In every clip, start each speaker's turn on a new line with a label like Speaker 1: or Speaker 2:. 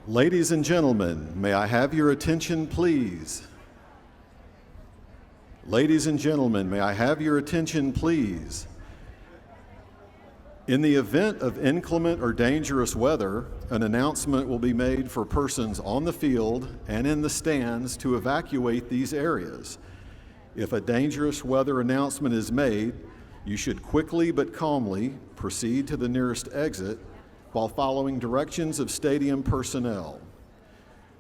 Speaker 1: Ladies and gentlemen, may I have your attention, please? Ladies and gentlemen, may I have your attention, please? In the event of inclement or dangerous weather, an announcement will be made for persons on the field and in the stands to evacuate these areas. If a dangerous weather announcement is made, you should quickly but calmly proceed to the nearest exit while following directions of stadium personnel.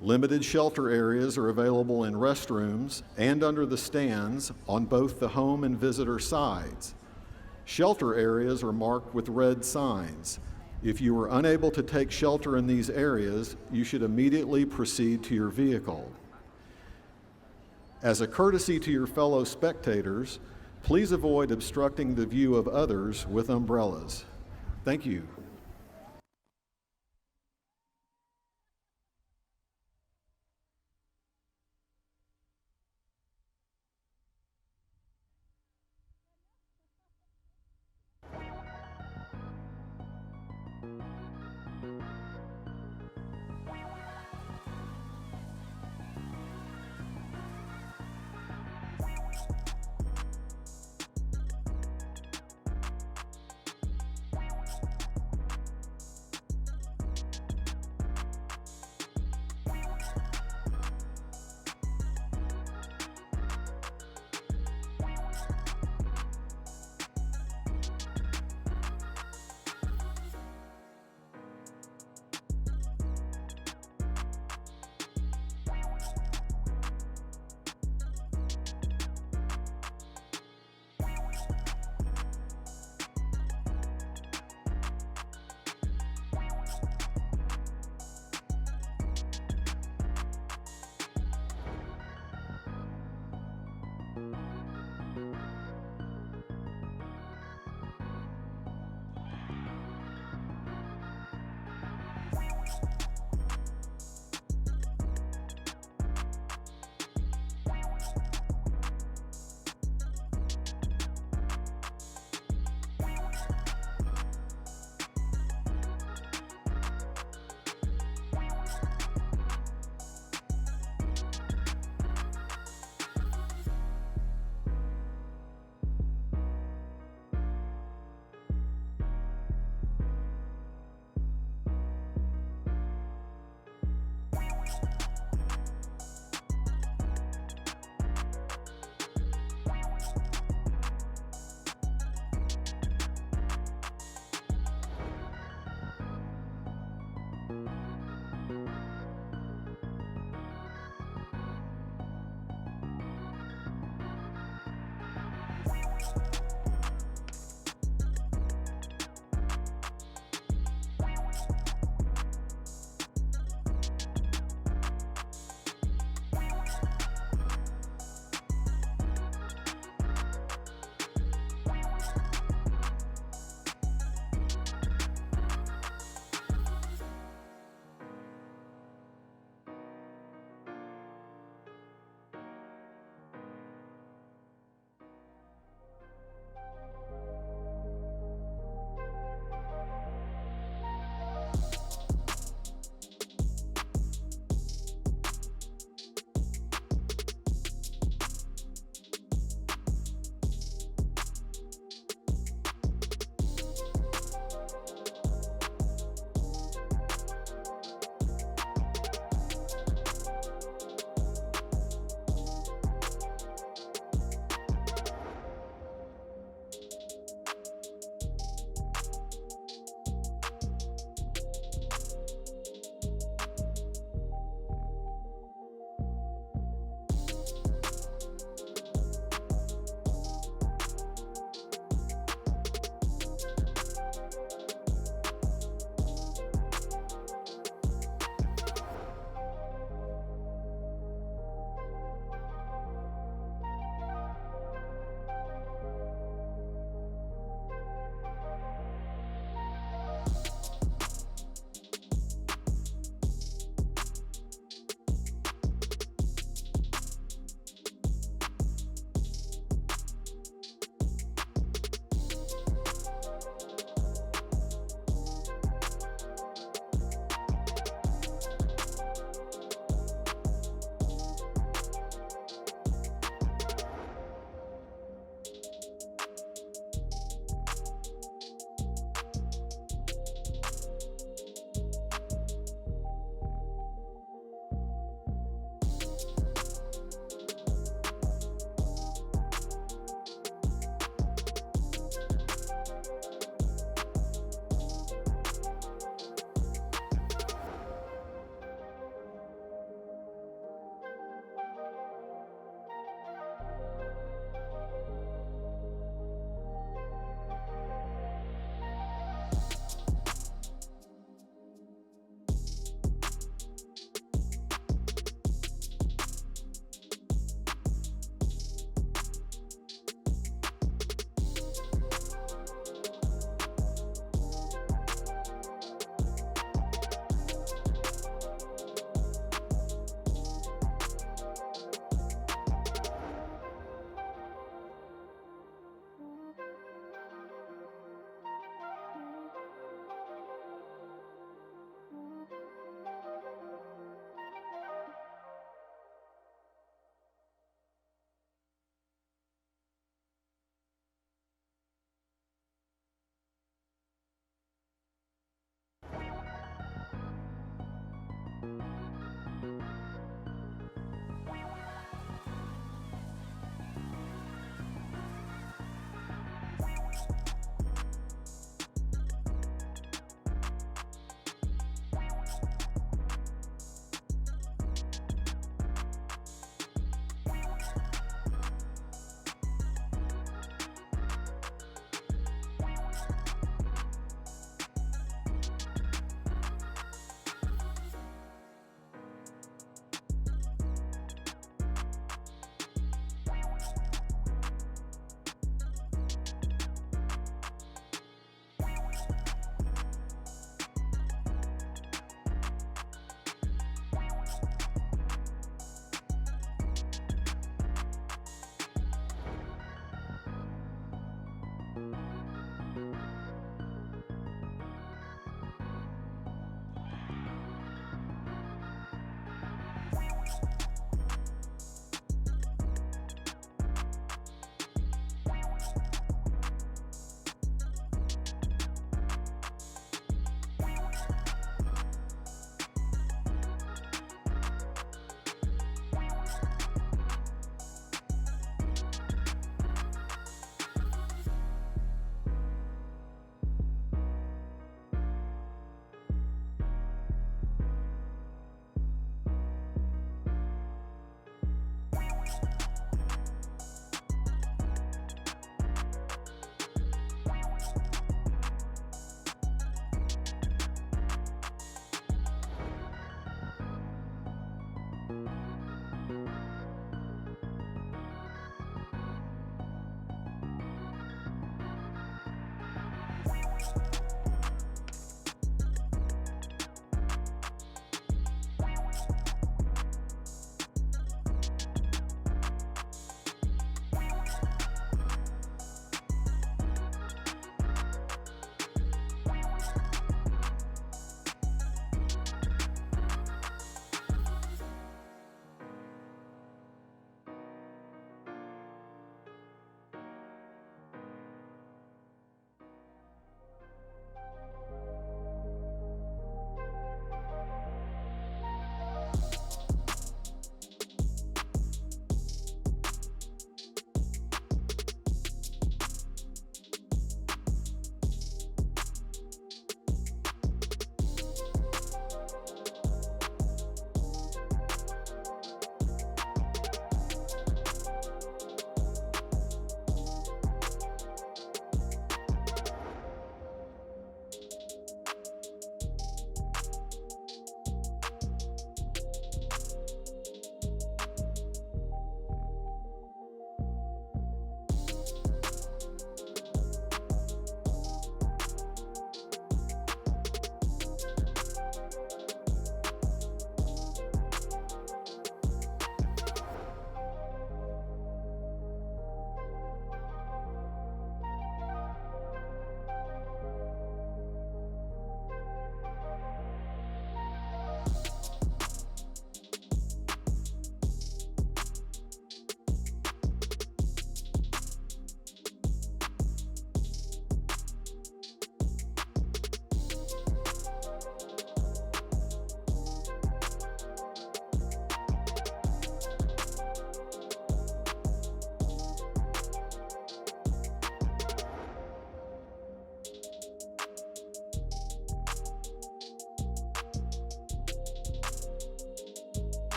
Speaker 1: Limited shelter areas are available in restrooms and under the stands on both the home and visitor sides. Shelter areas are marked with red signs. If you are unable to take shelter in these areas, you should immediately proceed to your vehicle. As a courtesy to your fellow spectators, please avoid obstructing the view of others with umbrellas. Thank you.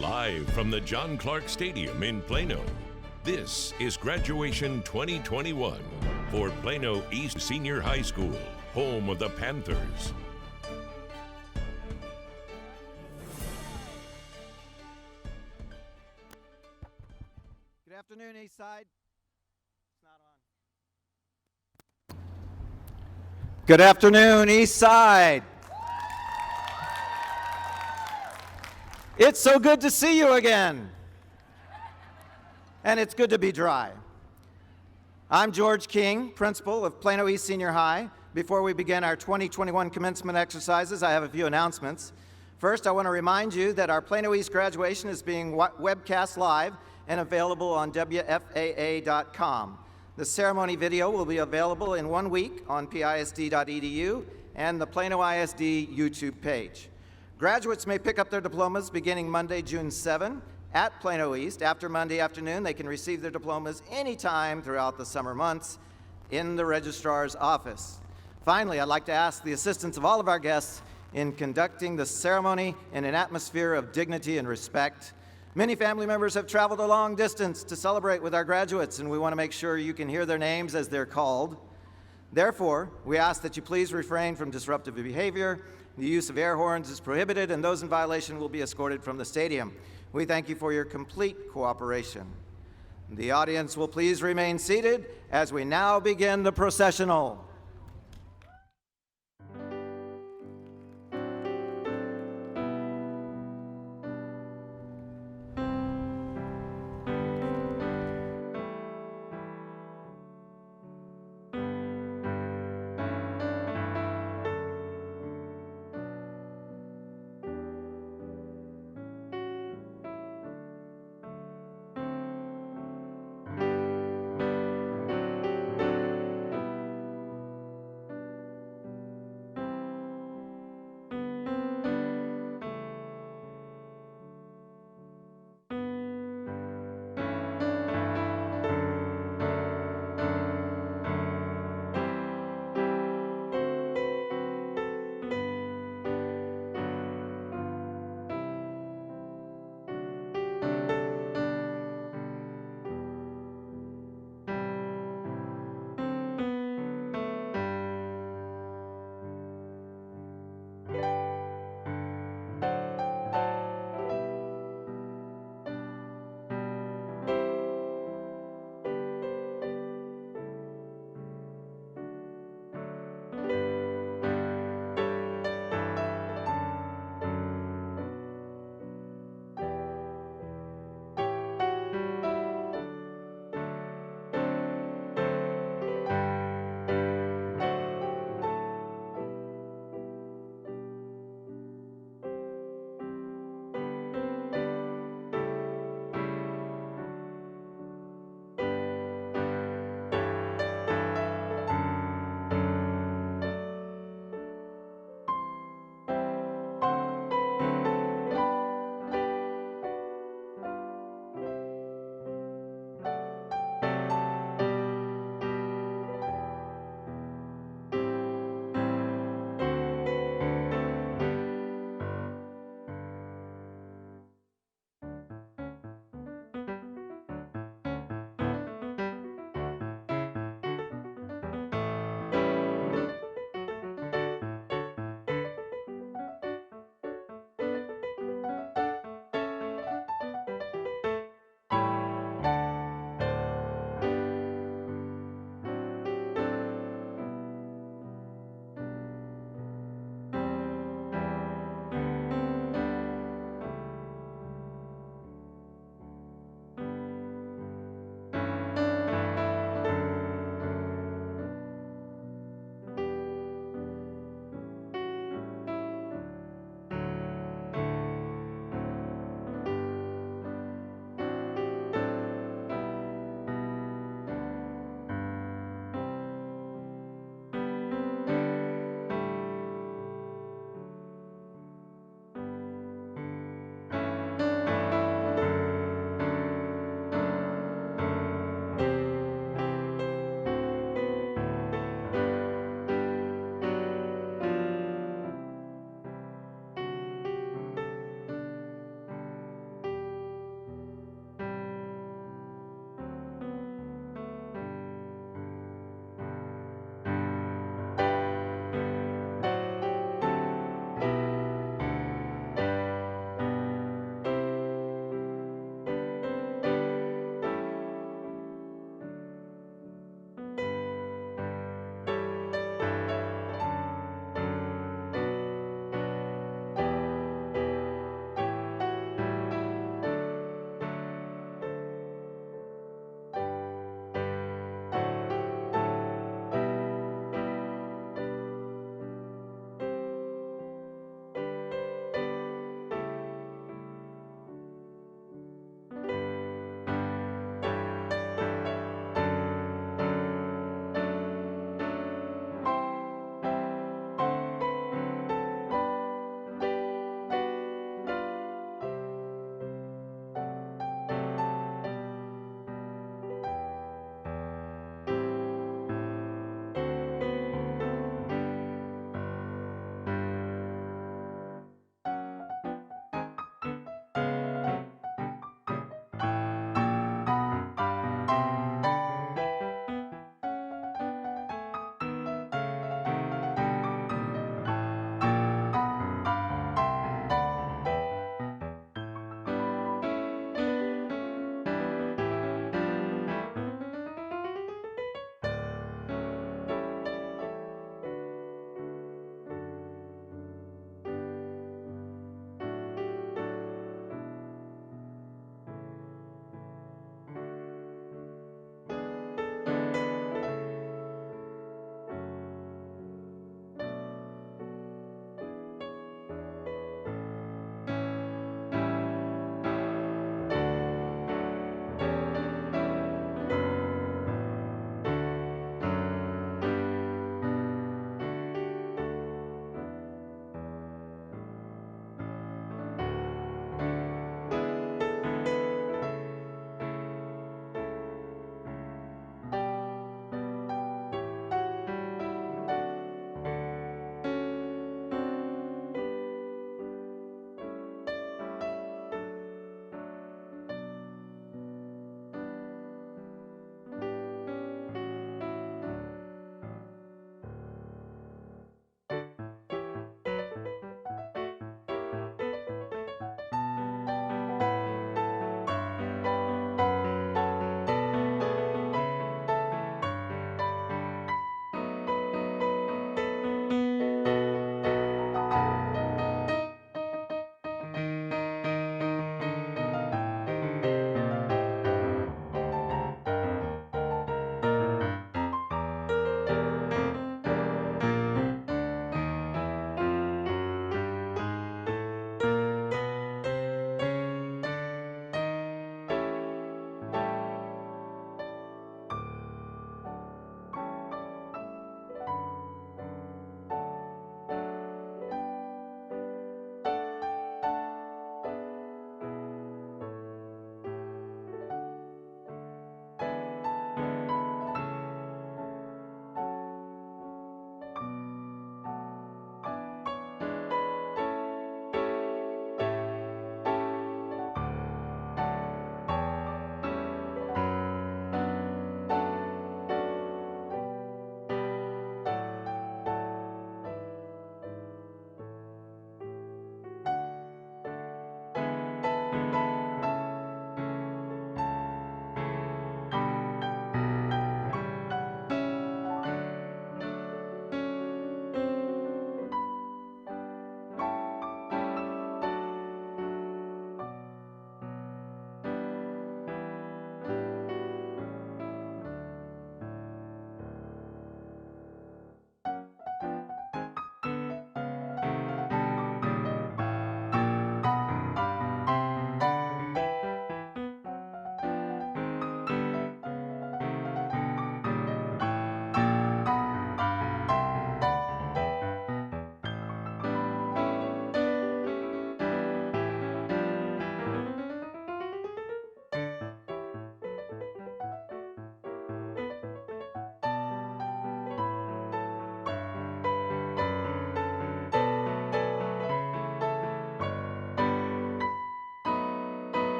Speaker 2: Live from the John Clark Stadium in Plano, this is Graduation 2021 for Plano East Senior High School, home of the Panthers.
Speaker 3: Good afternoon, Eastside. It's not on. Good afternoon, Eastside. It's so good to see you again. And it's good to be dry. I'm George King, principal of Plano East Senior High. Before we begin our 2021 commencement exercises, I have a few announcements. First, I want to remind you that our Plano East graduation is being webcast live and available on WFAA.com. The ceremony video will be available in 1 week on pisd.edu and the Plano ISD YouTube page. Graduates may pick up their diplomas beginning Monday, June 7 at Plano East. After Monday afternoon, they can receive their diplomas anytime throughout the summer months in the registrar's office. Finally, I'd like to ask the assistance of all of our guests in conducting the ceremony in an atmosphere of dignity and respect. Many family members have traveled a long distance to celebrate with our graduates, and we want to make sure you can hear their names as they're called. Therefore, we ask that you please refrain from disruptive behavior. The use of air horns is prohibited, and those in violation will be escorted from the stadium. We thank you for your complete cooperation. The audience will please remain seated as we now begin the processional.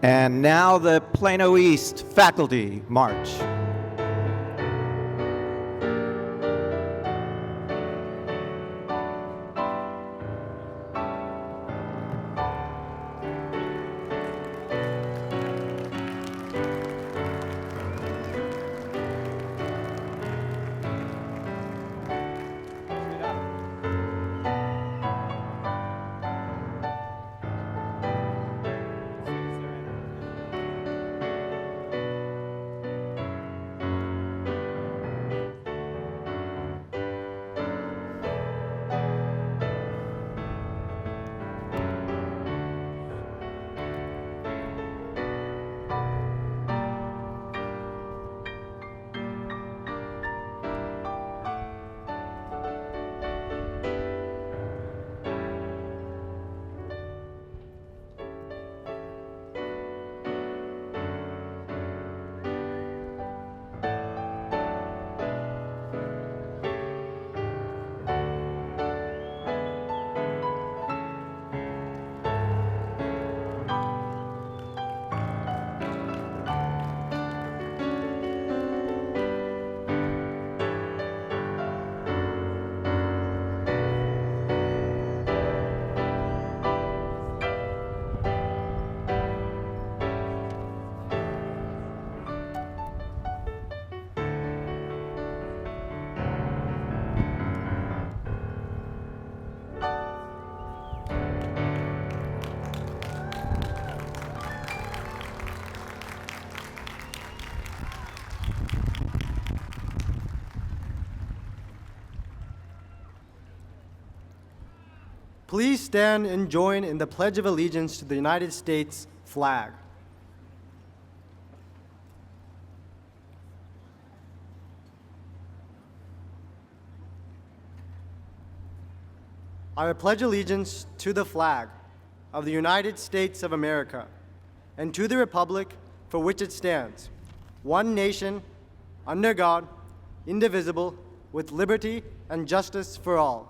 Speaker 3: And now the Plano East Faculty March.
Speaker 4: Please stand and join in the Pledge of Allegiance to the United States flag. I pledge allegiance to the flag of the United States of America and to the republic for which it stands, one nation, under God, indivisible, with liberty and justice for all.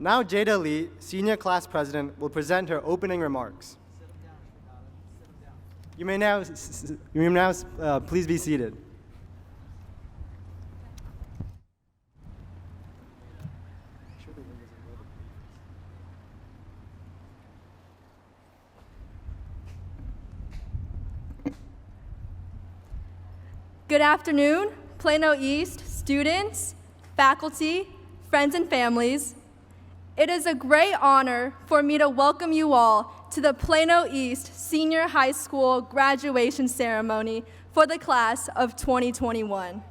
Speaker 4: Now Jada Lee, Senior Class President, will present her opening remarks. You may now please be seated.
Speaker 5: Good afternoon, Plano East students, faculty, friends, and families. It is a great honor for me to welcome you all to the Plano East Senior High School graduation ceremony for the class of 2021.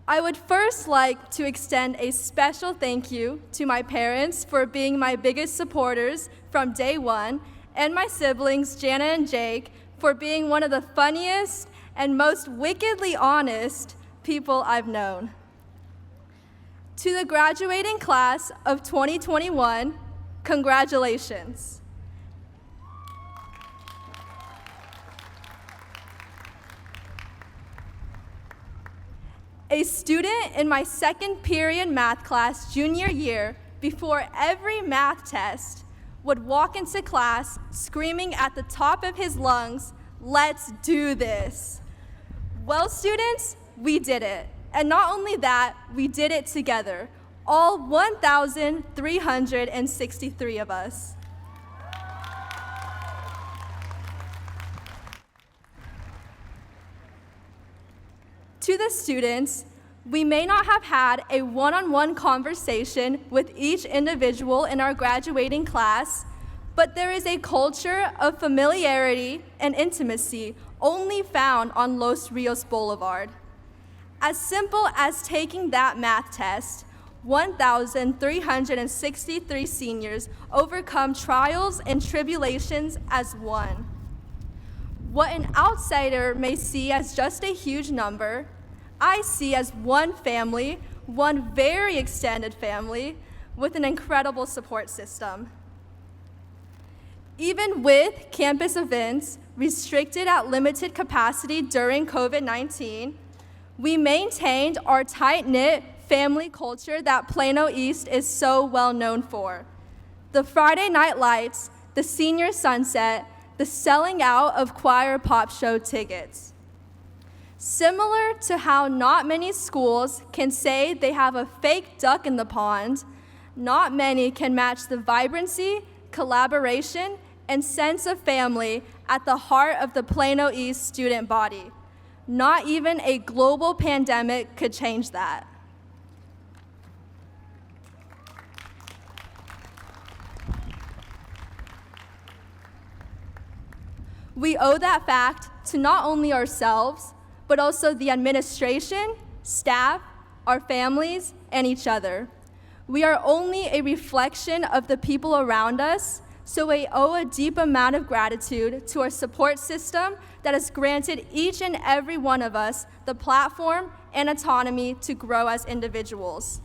Speaker 5: I would first like to extend a special thank you to my parents for being my biggest supporters from day one, and my siblings, Jana and Jake, for being one of the funniest and most wickedly honest people I've known. To the graduating class of 2021, congratulations. A student in my second period math class junior year, before every math test, would walk into class screaming at the top of his lungs, "Let's do this." Well, students, we did it. And not only that, we did it together, all 1,363 of us. To the students, we may not have had a one-on-one conversation with each individual in our graduating class, but there is a culture of familiarity and intimacy only found on Los Rios Boulevard. As simple as taking that math test, 1,363 seniors overcome trials and tribulations as one. What an outsider may see as just a huge number, I see as one family, one very extended family, with an incredible support system. Even with campus events restricted at limited capacity during COVID-19, We maintained our tight-knit family culture that Plano East is so well known for. The Friday night lights, the senior sunset, the selling out of choir pop show tickets. Similar to how not many schools can say they have a fake duck in the pond, not many can match the vibrancy, collaboration, and sense of family at the heart of the Plano East student body. Not even a global pandemic could change that. We owe that fact to not only ourselves, but also the administration, staff, our families, and each other. We are only a reflection of the people around us, so we owe a deep amount of gratitude to our support system that has granted each and every one of us the platform and autonomy to grow as individuals.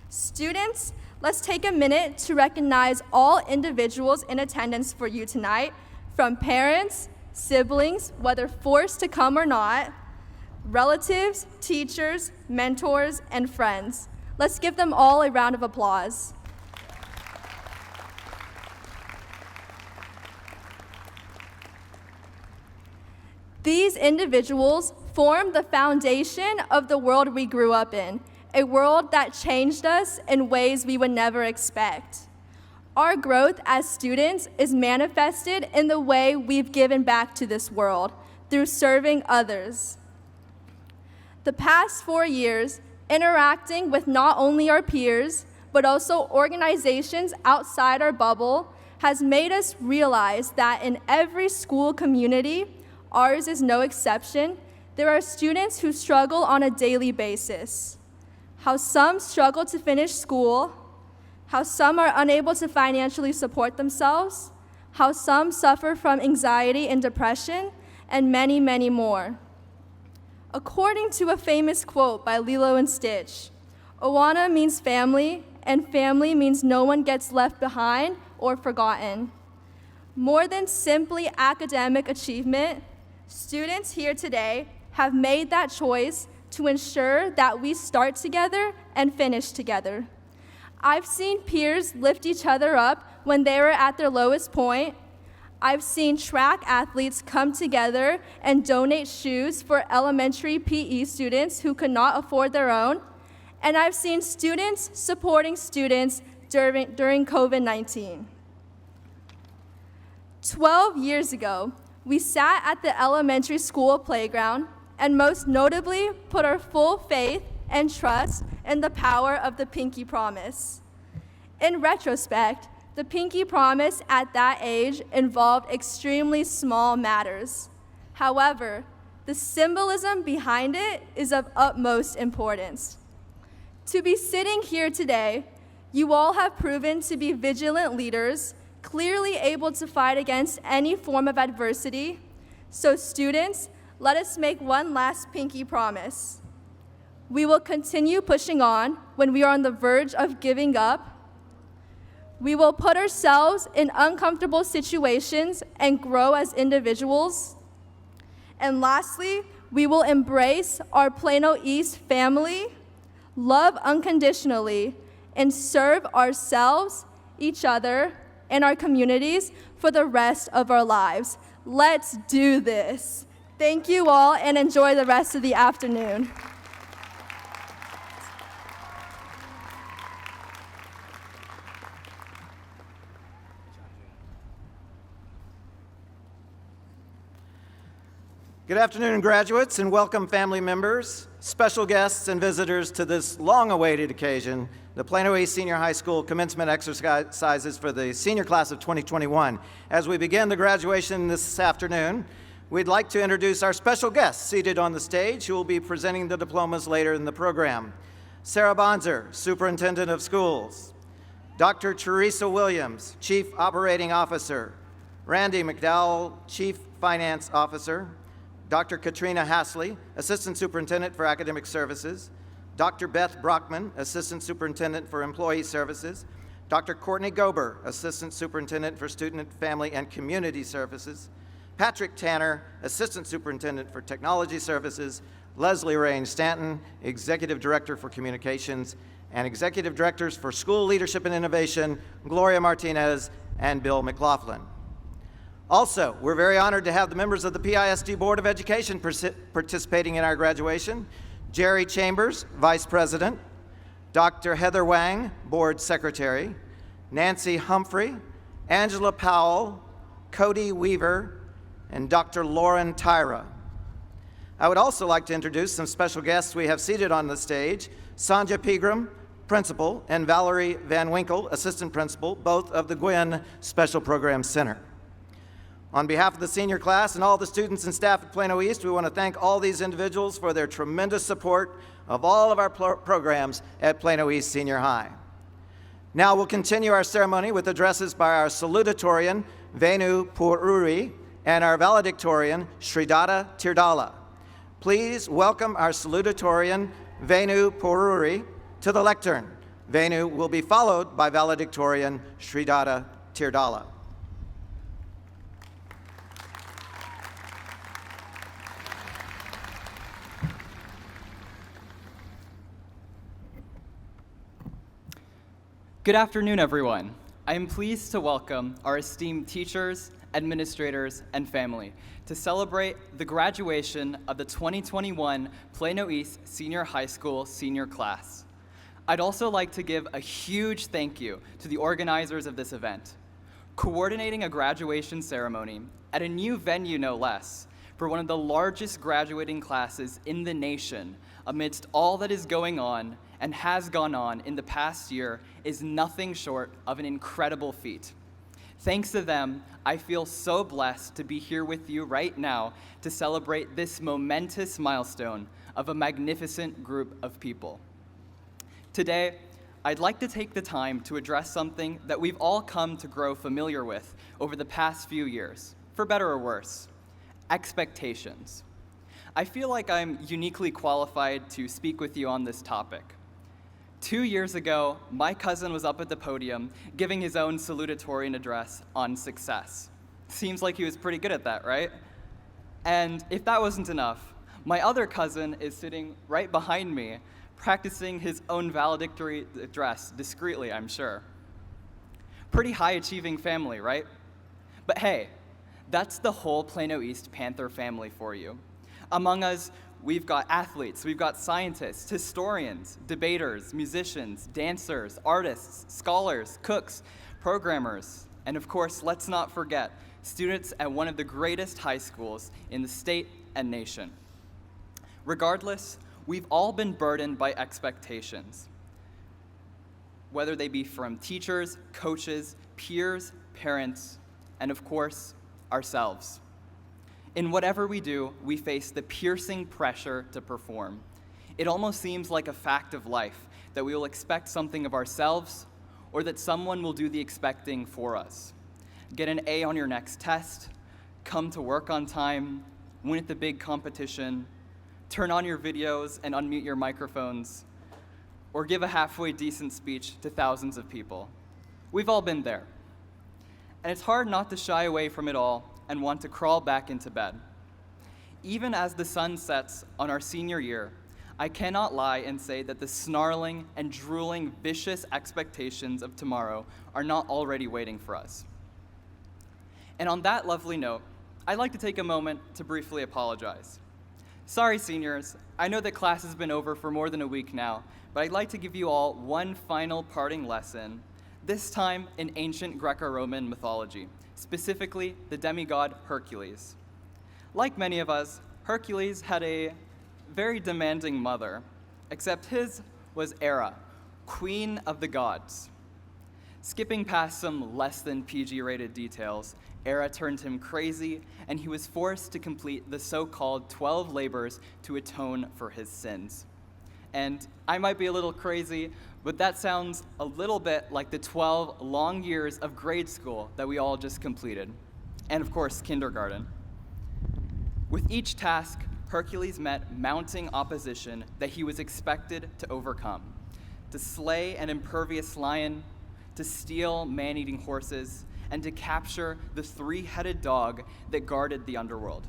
Speaker 5: Students, let's take a minute to recognize all individuals in attendance for you tonight, from parents, siblings, whether forced to come or not, relatives, teachers, mentors, and friends. Let's give them all a round of applause. These individuals form the foundation of the world we grew up in, a world that changed us in ways we would never expect. Our growth as students is manifested in the way we've given back to this world, through serving others. The past 4 years, interacting with not only our peers, but also organizations outside our bubble, has made us realize that in every school community, ours is no exception, there are students who struggle on a daily basis. How some struggle to finish school, how some are unable to financially support themselves, how some suffer from anxiety and depression, and many, many more. According to a famous quote by Lilo and Stitch, Awana means family, and family means no one gets left behind or forgotten. More than simply academic achievement, students here today have made that choice to ensure that we start together and finish together. I've seen peers lift each other up when they were at their lowest point. I've seen track athletes come together and donate shoes for elementary PE students who could not afford their own. And I've seen students supporting students during COVID-19. 12 years ago, we sat at the elementary school playground and most notably put our full faith and trust in the power of the Pinky Promise. In retrospect, the Pinky Promise at that age involved extremely small matters. However, the symbolism behind it is of utmost importance. To be sitting here today, you all have proven to be vigilant leaders, clearly able to fight against any form of adversity. So students, let us make one last Pinky Promise. We will continue pushing on when we are on the verge of giving up. We will put ourselves in uncomfortable situations and grow as individuals. And lastly, we will embrace our Plano East family, love unconditionally, and serve ourselves, each other, and our communities for the rest of our lives. Let's do this. Thank you all, and enjoy the rest of the afternoon.
Speaker 3: Good afternoon, graduates, and welcome family members, special guests, and visitors to this long-awaited occasion, the Plano East Senior High School commencement exercises for the senior class of 2021. As we begin the graduation this afternoon, we'd like to introduce our special guests seated on the stage who will be presenting the diplomas later in the program. Sarah Bonzer, Superintendent of Schools. Dr. Teresa Williams, Chief Operating Officer. Randy McDowell, Chief Finance Officer. Dr. Katrina Hasley, Assistant Superintendent for Academic Services. Dr. Beth Brockman, Assistant Superintendent for Employee Services. Dr. Courtney Gober, Assistant Superintendent for Student, Family, and Community Services. Patrick Tanner, Assistant Superintendent for Technology Services. Leslie Rain Stanton, Executive Director for Communications, and Executive Directors for School Leadership and Innovation, Gloria Martinez and Bill McLaughlin. Also, we're very honored to have the members of the PISD Board of Education participating in our graduation. Jerry Chambers, Vice President, Dr. Heather Wang, Board Secretary, Nancy Humphrey, Angela Powell, Cody Weaver, and Dr. Lauren Tyra. I would also like to introduce some special guests we have seated on the stage: Sonja Pegram, Principal, and Valerie Van Winkle, Assistant Principal, both of the Gwynn Special Programs Center. On behalf of the senior class and all the students and staff at Plano East, we want to thank all these individuals for their tremendous support of all of our programs at Plano East Senior High. Now we'll continue our ceremony with addresses by our salutatorian, Venu Pururi, and our valedictorian, Sridhara Tirdala. Please welcome our salutatorian, Venu Pururi, to the lectern. Venu will be followed by valedictorian Sridhara Tirdala.
Speaker 6: Good afternoon, everyone. I am pleased to welcome our esteemed teachers, administrators, and family to celebrate the graduation of the 2021 Plano East Senior High School senior class. I'd also like to give a huge thank you to the organizers of this event. Coordinating a graduation ceremony at a new venue, no less, for one of the largest graduating classes in the nation amidst all that is going on and has gone on in the past year is nothing short of an incredible feat. Thanks to them, I feel so blessed to be here with you right now to celebrate this momentous milestone of a magnificent group of people. Today, I'd like to take the time to address something that we've all come to grow familiar with over the past few years, for better or worse: expectations. I feel like I'm uniquely qualified to speak with you on this topic. 2 years ago, my cousin was up at the podium giving his own salutatorian address on success. Seems like he was pretty good at that, right? And if that wasn't enough, my other cousin is sitting right behind me, practicing his own valedictory address discreetly, I'm sure. Pretty high-achieving family, right? But hey, that's the whole Plano East Panther family for you. Among us, we've got athletes, we've got scientists, historians, debaters, musicians, dancers, artists, scholars, cooks, programmers, and of course, let's not forget, students at one of the greatest high schools in the state and nation. Regardless, we've all been burdened by expectations, whether they be from teachers, coaches, peers, parents, and of course, ourselves. In whatever we do, we face the piercing pressure to perform. It almost seems like a fact of life that we will expect something of ourselves or that someone will do the expecting for us. Get an A on your next test, come to work on time, win at the big competition, turn on your videos and unmute your microphones, or give a halfway decent speech to thousands of people. We've all been there. And it's hard not to shy away from it all and want to crawl back into bed. Even as the sun sets on our senior year, I cannot lie and say that the snarling and drooling, vicious expectations of tomorrow are not already waiting for us. And on that lovely note, I'd like to take a moment to briefly apologize. Sorry, seniors, I know that class has been over for more than a week now, but I'd like to give you all one final parting lesson, this time in ancient Greco-Roman mythology, specifically the demigod Hercules. Like many of us, Hercules had a very demanding mother, except his was Hera, queen of the gods. Skipping past some less than PG-rated details, Hera turned him crazy, and he was forced to complete the so-called 12 labors to atone for his sins. And I might be a little crazy, but that sounds a little bit like the 12 long years of grade school that we all just completed, and of course, kindergarten. With each task, Hercules met mounting opposition that he was expected to overcome: to slay an impervious lion, to steal man-eating horses, and to capture the three-headed dog that guarded the underworld.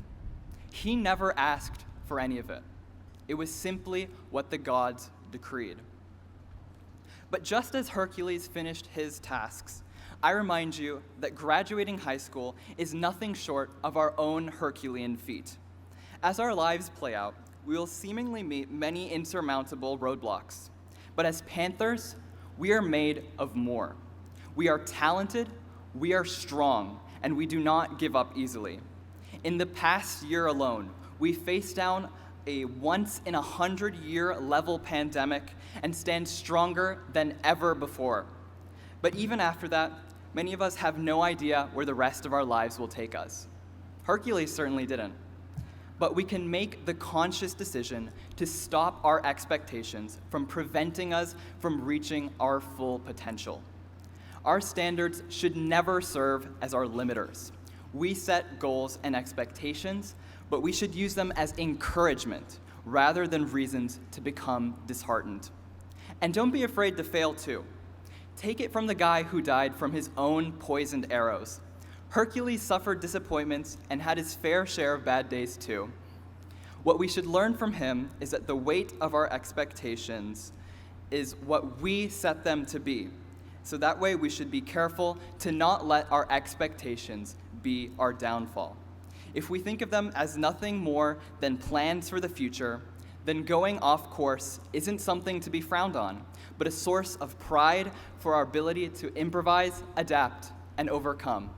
Speaker 6: He never asked for any of it. It was simply what the gods decreed. But just as Hercules finished his tasks, I remind you that graduating high school is nothing short of our own Herculean feat. As our lives play out, we will seemingly meet many insurmountable roadblocks. But as Panthers, we are made of more. We are talented, we are strong, and we do not give up easily. In the past year alone, we faced down a once-in-100-year level pandemic and stand stronger than ever before. But even after that, many of us have no idea where the rest of our lives will take us. Hercules certainly didn't. But we can make the conscious decision to stop our expectations from preventing us from reaching our full potential. Our standards should never serve as our limiters. We set goals and expectations, but we should use them as encouragement rather than reasons to become disheartened. And don't be afraid to fail too. Take it from the guy who died from his own poisoned arrows. Hercules suffered disappointments and had his fair share of bad days too. What we should learn from him is that the weight of our expectations is what we set them to be. So that way we should be careful to not let our expectations be our downfall. If we think of them as nothing more than plans for the future, then going off course isn't something to be frowned on, but a source of pride for our ability to improvise, adapt, and overcome.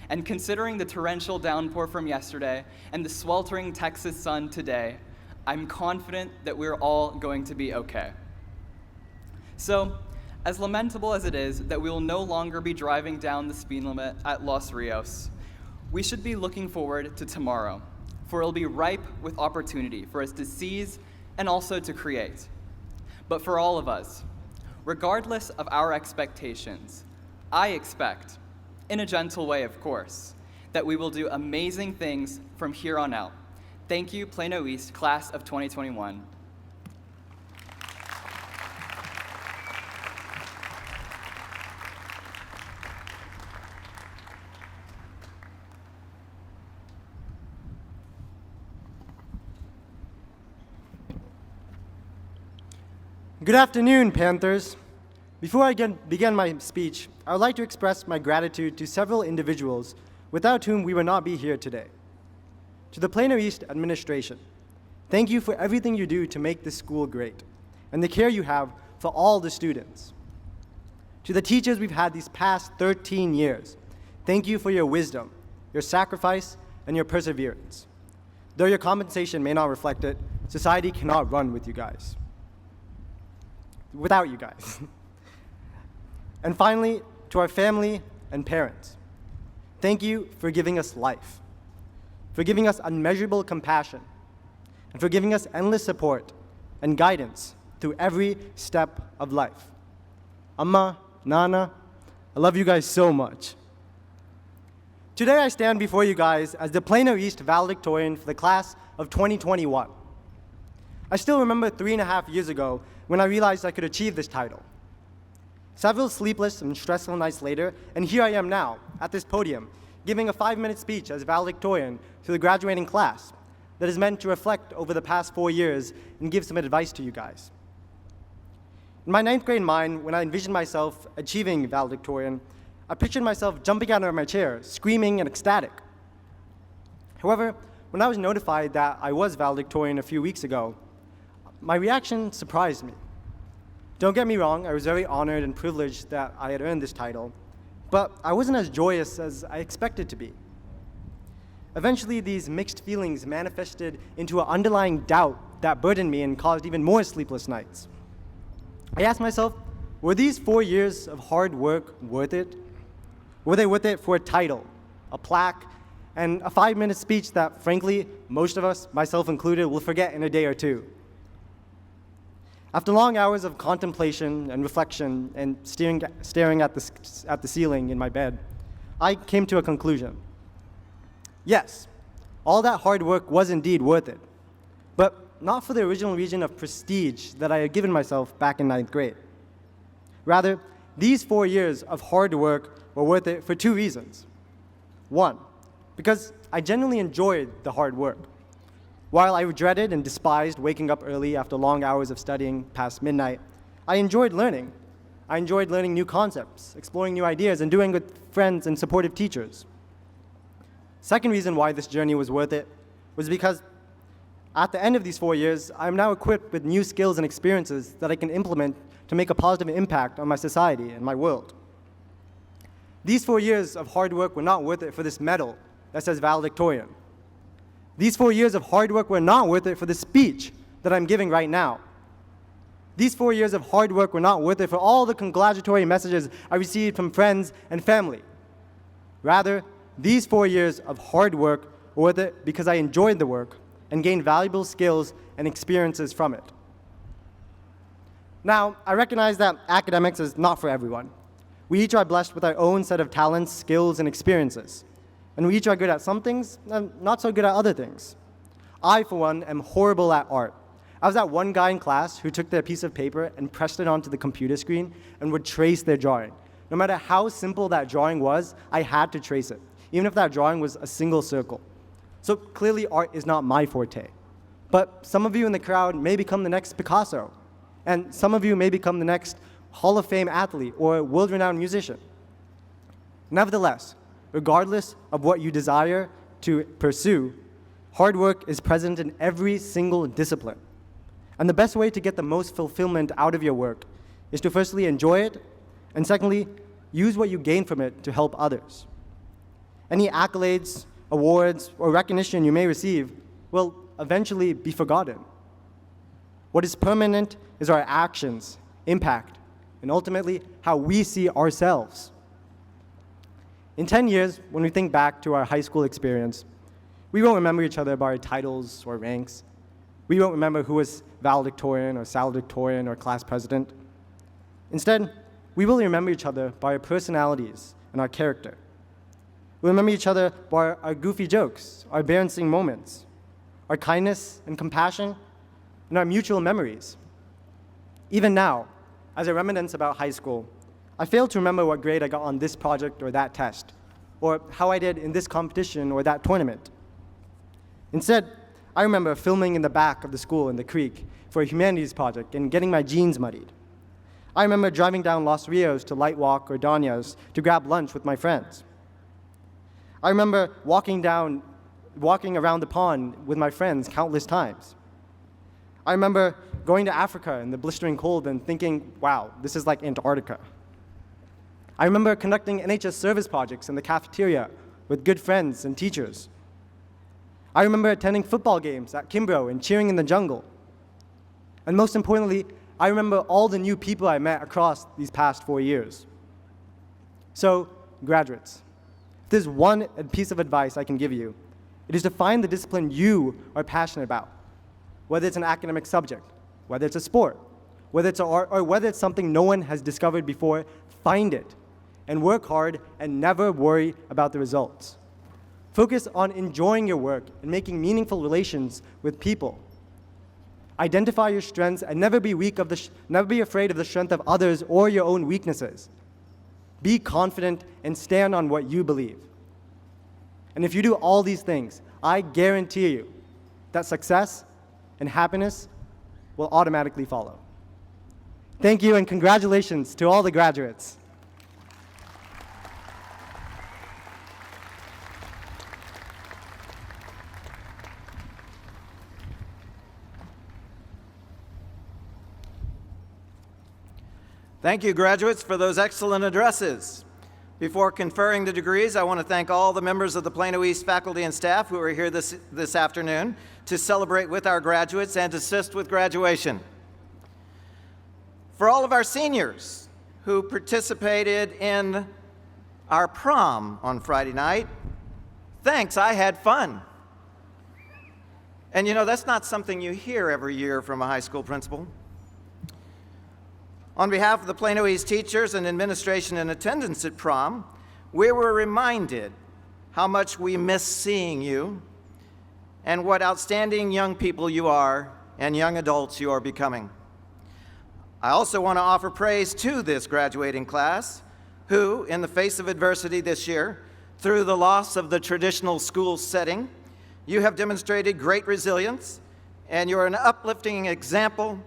Speaker 6: And considering the torrential downpour from yesterday and the sweltering Texas sun today, I'm confident that we're all going to be okay. So, as lamentable as it is that we will no longer be driving down the speed limit at Los Rios, we should be looking forward to tomorrow, for it'll be ripe with opportunity for us to seize and also to create. But for all of us, regardless of our expectations, I expect, in a gentle way of course, that we will do amazing things from here on out. Thank you, Plano East, class of 2021.
Speaker 4: Good afternoon, Panthers. Before I begin my speech, I would like to express my gratitude to several individuals without whom we would not be here today. To the Plano East administration, thank you for everything you do to make this school great, and the care you have for all the students. To the teachers we've had these past 13 years, thank you for your wisdom, your sacrifice, and your perseverance. Though your compensation may not reflect it, society cannot run with you guys. Without you guys. And finally, to our family and parents, thank you for giving us life, for giving us unmeasurable compassion, and for giving us endless support and guidance through every step of life. Amma, Nana, I love you guys so much. Today I stand before you guys as the Plano East valedictorian for the class of 2021. I still remember 3.5 years ago when I realized I could achieve this title. Several sleepless and stressful nights later, and here I am now, at this podium, giving a 5-minute speech as valedictorian to the graduating class that is meant to reflect over the past 4 years and give some advice to you guys. In my 9th grade mind, when I envisioned myself achieving valedictorian, I pictured myself jumping out of my chair, screaming and ecstatic. However, when I was notified that I was valedictorian a few weeks ago, my reaction surprised me. Don't get me wrong, I was very honored and privileged that I had earned this title, but I wasn't as joyous as I expected to be. Eventually, these mixed feelings manifested into an underlying doubt that burdened me and caused even more sleepless nights. I asked myself, were these 4 years of hard work worth it? Were they worth it for a title, a plaque, and a 5-minute speech that, frankly, most of us, myself included, will forget in a day or two? After long hours of contemplation and reflection and staring at the ceiling in my bed, I came to a conclusion. Yes, all that hard work was indeed worth it, but not for the original reason of prestige that I had given myself back in 9th grade. Rather, these 4 years of hard work were worth it for 2 reasons. 1, because I genuinely enjoyed the hard work. While I dreaded and despised waking up early after long hours of studying past midnight, I enjoyed learning. I enjoyed learning new concepts, exploring new ideas, and doing with friends and supportive teachers. Second reason why this journey was worth it was because at the end of these 4 years, I'm now equipped with new skills and experiences that I can implement to make a positive impact on my society and my world. These 4 years of hard work were not worth it for this medal that says valedictorian. These 4 years of hard work were not worth it for the speech that I'm giving right now. These 4 years of hard work were not worth it for all the congratulatory messages I received from friends and family. Rather, these 4 years of hard work were worth it because I enjoyed the work and gained valuable skills and experiences from it. Now, I recognize that academics is not for everyone. We each are blessed with our own set of talents, skills, and experiences. And we each are good at some things and not so good at other things. I, for one, am horrible at art. I was that one guy in class who took their piece of paper and pressed it onto the computer screen and would trace their drawing. No matter how simple that drawing was, I had to trace it, even if that drawing was a single circle. So clearly art is not my forte. But some of you in the crowd may become the next Picasso, and some of you may become the next Hall of Fame athlete or world-renowned musician. Nevertheless, regardless of what you desire to pursue, hard work is present in every single discipline. And the best way to get the most fulfillment out of your work is to firstly enjoy it, and secondly, use what you gain from it to help others. Any accolades, awards, or recognition you may receive will eventually be forgotten. What is permanent is our actions, impact, and ultimately how we see ourselves. In 10 years, when we think back to our high school experience, we won't remember each other by our titles or ranks. We won't remember who was valedictorian or salutatorian or class president. Instead, we will remember each other by our personalities and our character. We'll remember each other by our goofy jokes, our embarrassing moments, our kindness and compassion, and our mutual memories. Even now, as I reminisce about high school, I fail to remember what grade I got on this project or that test, or how I did in this competition or that tournament. Instead, I remember filming in the back of the school in the creek for a humanities project and getting my jeans muddied. I remember driving down Los Rios to Light Walk or Dania's to grab lunch with my friends. I remember walking around the pond with my friends countless times. I remember going to Africa in the blistering cold and thinking, wow, this is like Antarctica. I remember conducting NHS service projects in the cafeteria with good friends and teachers. I remember attending football games at Kimbrough and cheering in the jungle. And most importantly, I remember all the new people I met across these past 4 years. So, graduates, if there's one piece of advice I can give you, it is to find the discipline you are passionate about, whether it's an academic subject, whether it's a sport, whether it's art, or whether it's something no one has discovered before. Find it and work hard and never worry about the results. Focus on enjoying your work and making meaningful relations with people. Identify your strengths and never be afraid of the strength of others or your own weaknesses. Be confident and stand on what you believe. And if you do all these things, I guarantee you that success and happiness will automatically follow. Thank you and congratulations to all the graduates.
Speaker 3: Thank you, graduates, for those excellent addresses. Before conferring the degrees, I want to thank all the members of the Plano East faculty and staff who are here this afternoon to celebrate with our graduates and assist with graduation. For all of our seniors who participated in our prom on Friday night, thanks, I had fun. And you know, that's not something you hear every year from a high school principal. On behalf of the Plano East teachers and administration in attendance at prom, we were reminded how much we miss seeing you and what outstanding young people you are and young adults you are becoming. I also want to offer praise to this graduating class who, in the face of adversity this year, through the loss of the traditional school setting, You have demonstrated great resilience, and you're an uplifting example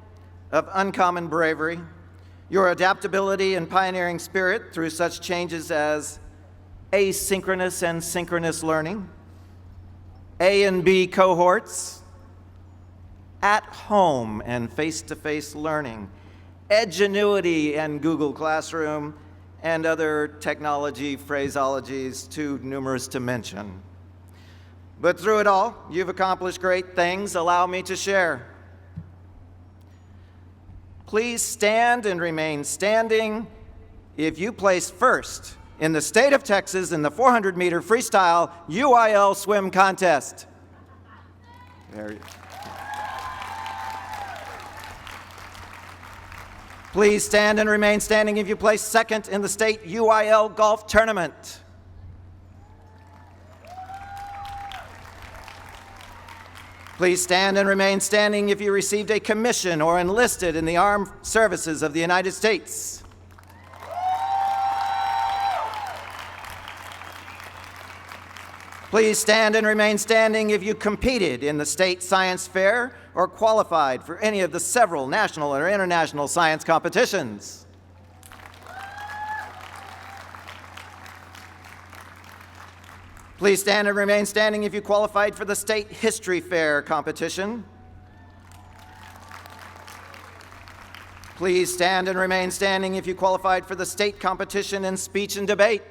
Speaker 3: of uncommon bravery. Your adaptability and pioneering spirit through such changes as asynchronous and synchronous learning, A and B cohorts, at home and face-to-face learning, Edgenuity and Google Classroom, and other technology phraseologies too numerous to mention. But through it all, you've accomplished great things. Allow me to share. Please stand and remain standing if you placed first in the state of Texas in the 400-meter freestyle UIL swim contest. Please stand and remain standing if you placed second in the state UIL golf tournament. Please stand and remain standing if you received a commission or enlisted in the armed services of the United States. Please stand and remain standing if you competed in the state science fair or qualified for any of the several national or international science competitions. Please stand and remain standing if you qualified for the State History Fair competition. Please stand and remain standing if you qualified for the state competition in speech and debate.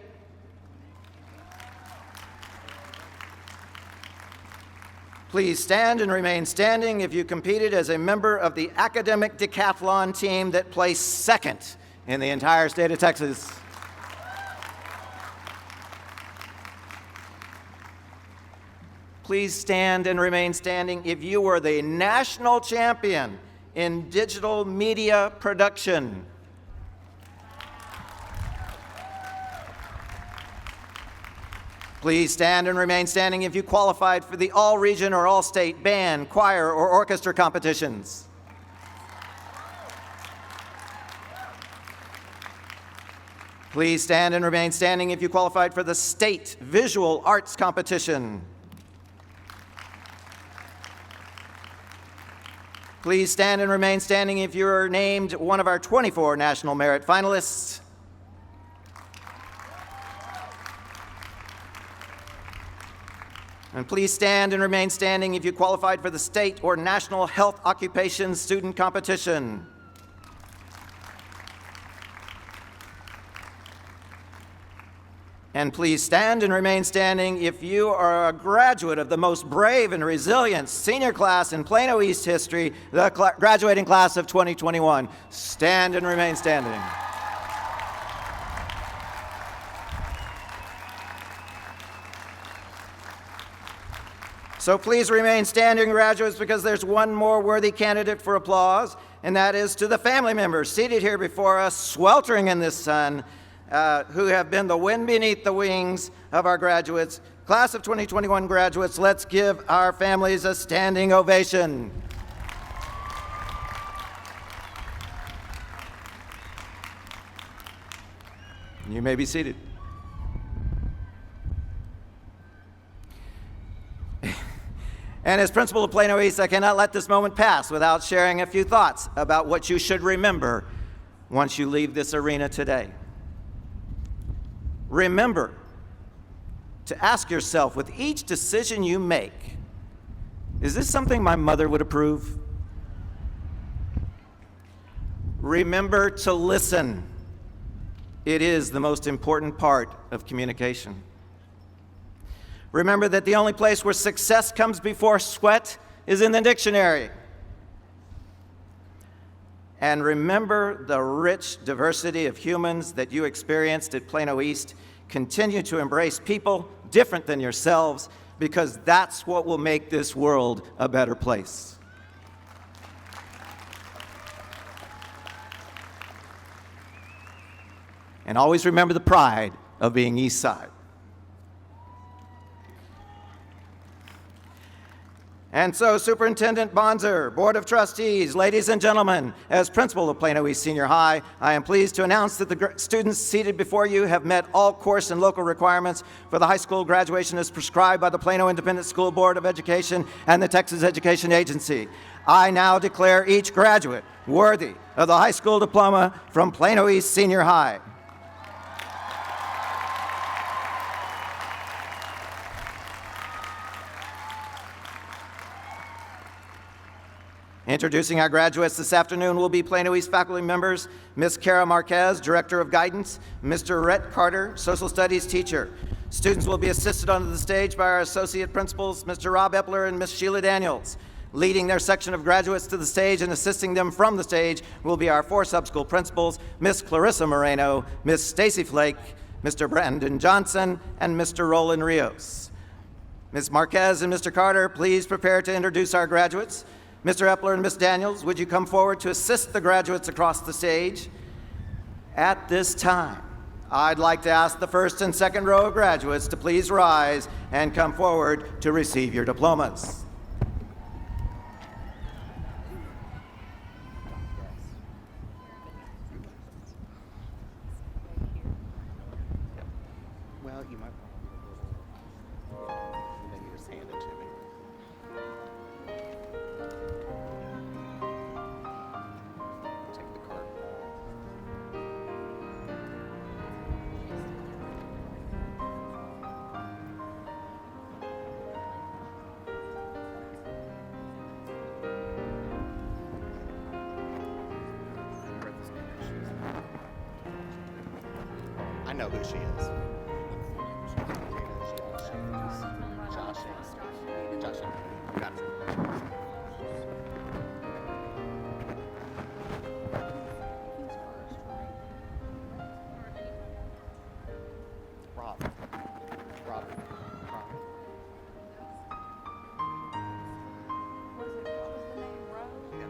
Speaker 3: Please stand and remain standing if you competed as a member of the academic decathlon team that placed second in the entire state of Texas. Please stand and remain standing if you were the national champion in digital media production. Please stand and remain standing if you qualified for the all-region or all-state band, choir, or orchestra competitions. Please stand and remain standing if you qualified for the state visual arts competition. Please stand and remain standing if you are named one of our 24 National Merit finalists. And please stand and remain standing if you qualified for the state or national health occupation student competition. And please stand and remain standing if you are a graduate of the most brave and resilient senior class in Plano East history, the graduating class of 2021. Stand and remain standing. So please remain standing, graduates, because there's one more worthy candidate for applause, and that is to the family members seated here before us, sweltering in this sun, who have been the wind beneath the wings of our graduates. Class of 2021 graduates, let's give our families a standing ovation. You may be seated. And as principal of Plano East, I cannot let this moment pass without sharing a few thoughts about what you should remember once you leave this arena today. Remember to ask yourself with each decision you make, is this something my mother would approve? Remember to listen. It is the most important part of communication. Remember that the only place where success comes before sweat is in the dictionary. And remember the rich diversity of humans that you experienced at Plano East. Continue to embrace people different than yourselves, because that's what will make this world a better place. And always remember the pride of being East Side. And so, Superintendent Bonzer, Board of Trustees, ladies and gentlemen, as principal of Plano East Senior High, I am pleased to announce that the students seated before you have met all course and local requirements for the high school graduation as prescribed by the Plano Independent School Board of Education and the Texas Education Agency. I now declare each graduate worthy of the high school diploma from Plano East Senior High. Introducing our graduates this afternoon will be Plano East faculty members, Ms. Kara Marquez, Director of Guidance, Mr. Rhett Carter, Social Studies teacher. Students will be assisted onto the stage by our Associate Principals, Mr. Rob Epler and Ms. Sheila Daniels. Leading their section of graduates to the stage and assisting them from the stage will be our 4 sub-school principals, Ms. Clarissa Moreno, Ms. Stacy Flake, Mr. Brandon Johnson, and Mr. Roland Rios. Ms. Marquez and Mr. Carter, please prepare to introduce our graduates. Mr. Epler and Ms. Daniels, would you come forward to assist the graduates across the stage? At this time, I'd like to ask the first and second row of graduates to please rise and come forward to receive your diplomas.
Speaker 7: Well, you might and then you just hand it to me. Take the card. I know who she is. Josh. Got it. Rob. Yeah.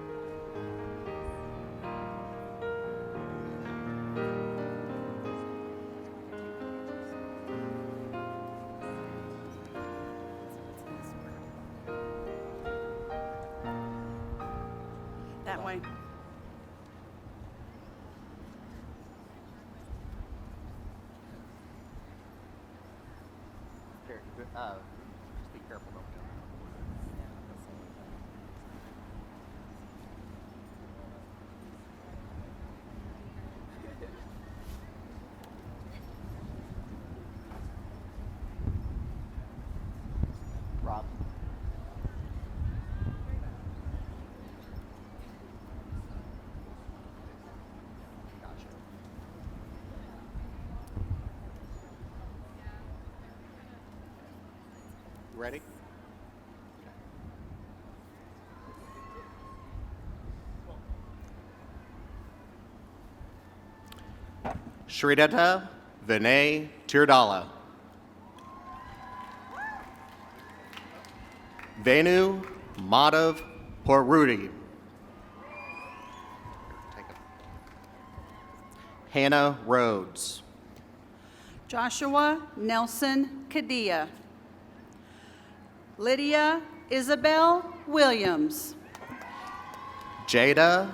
Speaker 8: That way.
Speaker 7: Just be careful, don't you? Rob. Gotcha. Ready? Shridata Vinay Tirdala. Venu Madhav Porrudi. Hannah Rhodes.
Speaker 8: Joshua Nelson Kadia. Lydia Isabel Williams.
Speaker 7: Jada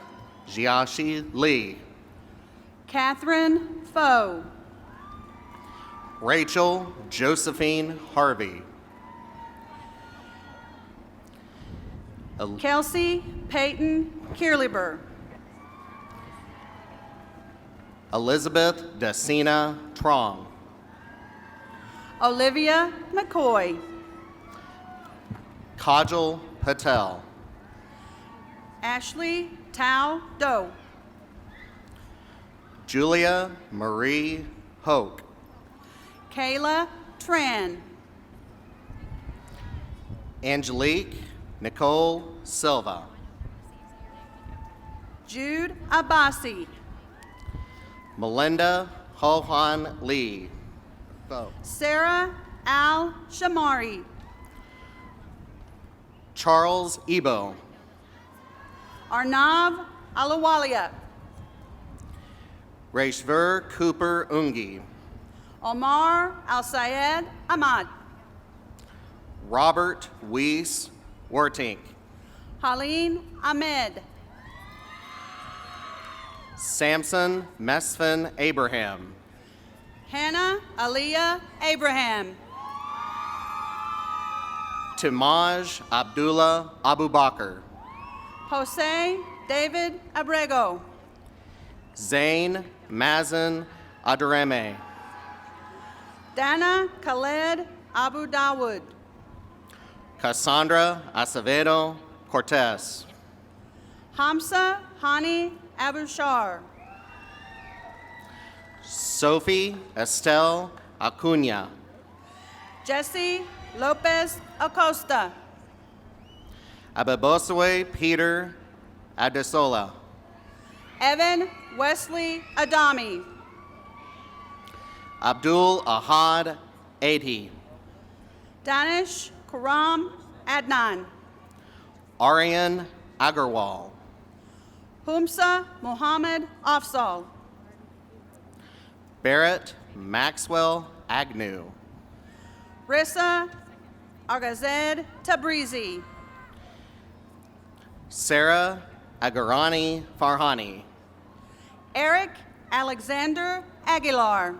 Speaker 7: Jiashi Lee.
Speaker 8: Catherine Foe.
Speaker 7: Rachel Josephine Harvey.
Speaker 8: Kelsey Peyton Kierleber.
Speaker 7: Elizabeth Dacina Trong.
Speaker 8: Olivia McCoy.
Speaker 7: Kajal Patel.
Speaker 8: Ashley Tao Doe.
Speaker 7: Julia Marie Hoke.
Speaker 8: Kayla Tran.
Speaker 7: Angelique Nicole Silva.
Speaker 8: Jude Abbasi.
Speaker 7: Melinda Hohan Lee.
Speaker 8: Sarah Al Shamari.
Speaker 7: Charles Ebo.
Speaker 8: Arnav Alawalia.
Speaker 7: Reshver Cooper Ungi.
Speaker 8: Omar Al Sayed Ahmad.
Speaker 7: Robert Weiss Wertink.
Speaker 8: Haleen Ahmed.
Speaker 7: Samson Mesfin Abraham.
Speaker 8: Hannah Aliyah Abraham.
Speaker 7: Timaj Abdullah Abubakar.
Speaker 8: Jose David Abrego.
Speaker 7: Zain Mazen Adareme.
Speaker 8: Dana Khaled Abu Dawood.
Speaker 7: Cassandra Acevedo Cortez.
Speaker 8: Hamza Hani Abushar.
Speaker 7: Sophie Estelle Acuna.
Speaker 8: Jesse Lopez Acosta.
Speaker 7: Ababoswe Peter Adesola.
Speaker 8: Evan Wesley Adami.
Speaker 7: Abdul Ahad Adhi.
Speaker 8: Danish Karam Adnan.
Speaker 7: Aryan Agarwal.
Speaker 8: Humsa Muhammad Afzal.
Speaker 7: Barrett Maxwell Agnew.
Speaker 8: Rissa Agazed Tabrizi.
Speaker 7: Sarah Agarani Farhani.
Speaker 8: Eric Alexander Aguilar.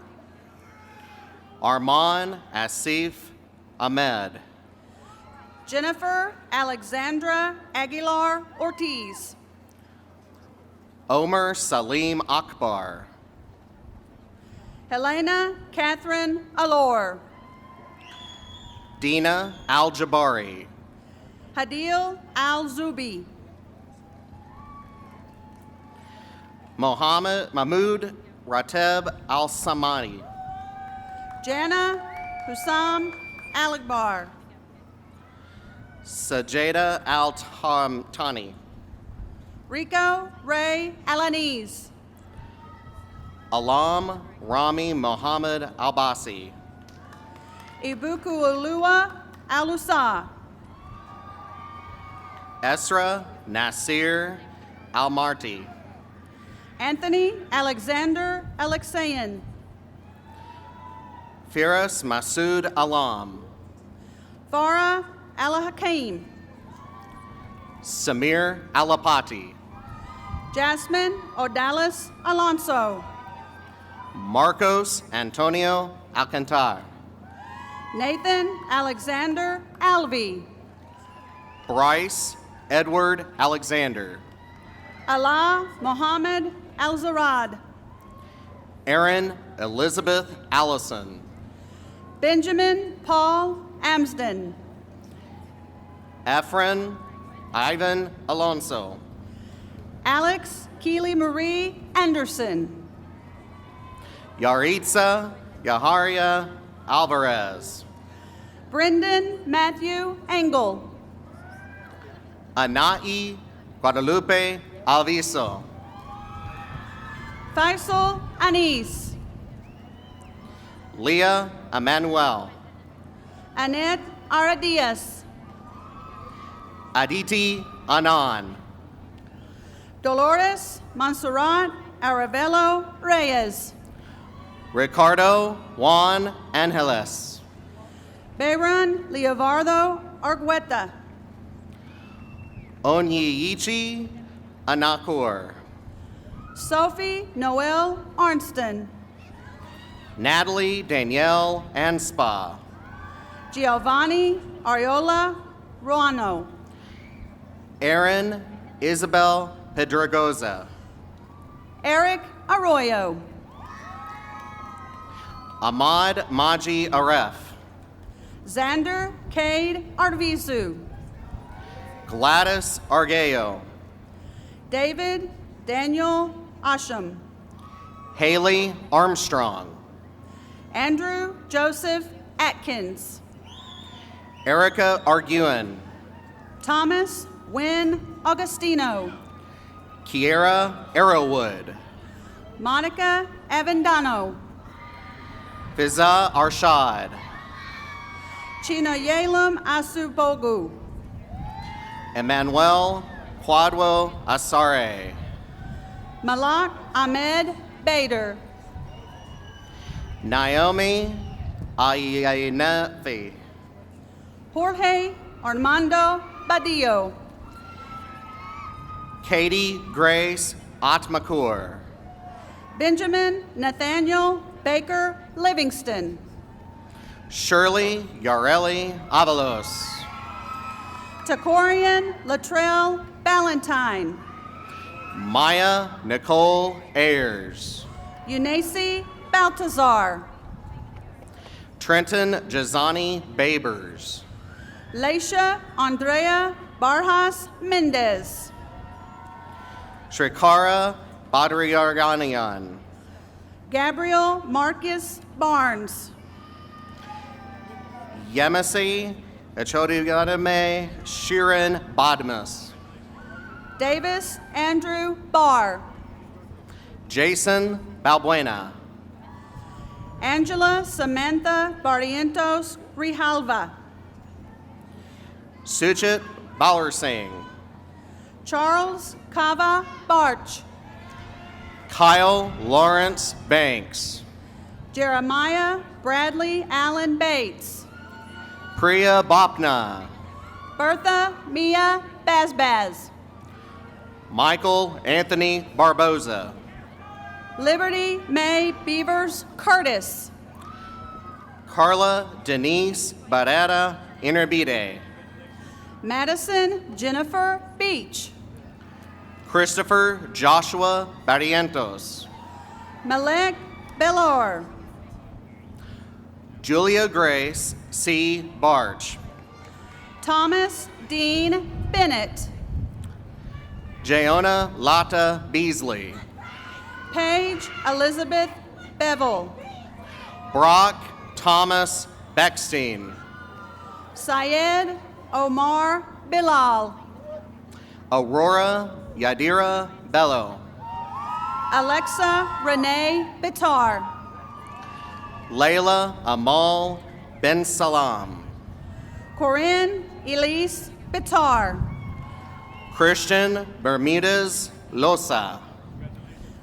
Speaker 7: Arman Asif Ahmed.
Speaker 8: Jennifer Alexandra Aguilar Ortiz.
Speaker 7: Omer Salim Akbar.
Speaker 8: Helena Catherine Alor.
Speaker 7: Dina Al-Jabari.
Speaker 8: Hadil Al-Zubi.
Speaker 7: Mahmoud Rateb Al-Samadi.
Speaker 8: Jana Hussam Alakbar.
Speaker 7: Sajeda Al-Tani.
Speaker 8: Rico Ray Alaniz.
Speaker 7: Alam Rami Mohammed Albasi.
Speaker 8: Ibuku Ulua Alusa.
Speaker 7: Esra Nasir Almarti.
Speaker 8: Anthony Alexander Alexeyan.
Speaker 7: Firas Masood Alam.
Speaker 8: Farah Al-Hakim.
Speaker 7: Samir Alapati.
Speaker 8: Jasmine Odalis Alonso.
Speaker 7: Marcos Antonio Alcantar.
Speaker 8: Nathan Alexander Alvi.
Speaker 7: Bryce Edward Alexander.
Speaker 8: Allah Mohammed Al-Zarad.
Speaker 7: Aaron Elizabeth Allison.
Speaker 8: Benjamin Paul Amsden.
Speaker 7: Efren Ivan Alonso.
Speaker 8: Alex Keely Marie Anderson.
Speaker 7: Yaritza Yaharia Alvarez.
Speaker 8: Brendan Matthew Engel.
Speaker 7: Anai Guadalupe Alviso.
Speaker 8: Faisal Anis.
Speaker 7: Leah Emmanuel.
Speaker 8: Annette Aradias.
Speaker 7: Aditi Anan.
Speaker 8: Dolores Monserrat Aravello Reyes.
Speaker 7: Ricardo Juan Angeles.
Speaker 8: Bayron Leovardo Argueta.
Speaker 7: Onyiichi Anakur.
Speaker 8: Sophie Noel Arnston.
Speaker 7: Natalie Danielle Anspa.
Speaker 8: Giovanni Ariola Ruano.
Speaker 7: Aaron Isabel Pedragoza.
Speaker 8: Eric Arroyo.
Speaker 7: Ahmad Maji Aref.
Speaker 8: Xander Cade Arvizu.
Speaker 7: Gladys Argeo.
Speaker 8: David Daniel Asham.
Speaker 7: Haley Armstrong.
Speaker 8: Andrew Joseph Atkins.
Speaker 7: Erica Arguin.
Speaker 8: Thomas Wynn Augustino.
Speaker 7: Kiera Arrowwood.
Speaker 8: Monica Avendano.
Speaker 7: Fiza Arshad.
Speaker 8: Chinoyelam Asubogu.
Speaker 7: Emmanuel Quadwo Asare.
Speaker 8: Malak Ahmed Bader.
Speaker 7: Naomi Ayanefi.
Speaker 8: Jorge Armando Badillo.
Speaker 7: Katie Grace Atmakur.
Speaker 8: Benjamin Nathaniel Baker Livingston.
Speaker 7: Shirley Yareli Avalos.
Speaker 8: Takorian Latrell Ballantyne.
Speaker 7: Maya Nicole Ayers.
Speaker 8: Eunice Baltazar.
Speaker 7: Trenton Jazani Babers.
Speaker 8: Leisha Andrea Barjas Mendez.
Speaker 7: Shrikara Badriarganian.
Speaker 8: Gabriel Marcus Barnes.
Speaker 7: Yemisi Achodigadame Shirin Badmus.
Speaker 8: Davis Andrew Barr.
Speaker 7: Jason Balbuena.
Speaker 8: Angela Samantha Barrientos Rijalva.
Speaker 7: Suchit Balarsingh.
Speaker 8: Charles Kava Barch.
Speaker 7: Kyle Lawrence Banks.
Speaker 8: Jeremiah Bradley Allen Bates.
Speaker 7: Priya Bopna.
Speaker 8: Bertha Mia Bazbaz.
Speaker 7: Michael Anthony Barboza.
Speaker 8: Liberty May Beavers Curtis.
Speaker 7: Carla Denise Barrera Inarbide.
Speaker 8: Madison Jennifer Beach.
Speaker 7: Christopher Joshua Barrientos.
Speaker 8: Malek Belor.
Speaker 7: Julia Grace C. Barch.
Speaker 8: Thomas Dean Bennett.
Speaker 7: Jayona Lata Beasley.
Speaker 8: Paige Elizabeth Bevel.
Speaker 7: Brock Thomas Beckstein.
Speaker 8: Syed Omar Bilal.
Speaker 7: Aurora Yadira Bello.
Speaker 8: Alexa Renee Bitar.
Speaker 7: Layla Amal Ben Salam.
Speaker 8: Corinne Elise Bitar.
Speaker 7: Christian Bermudez Losa.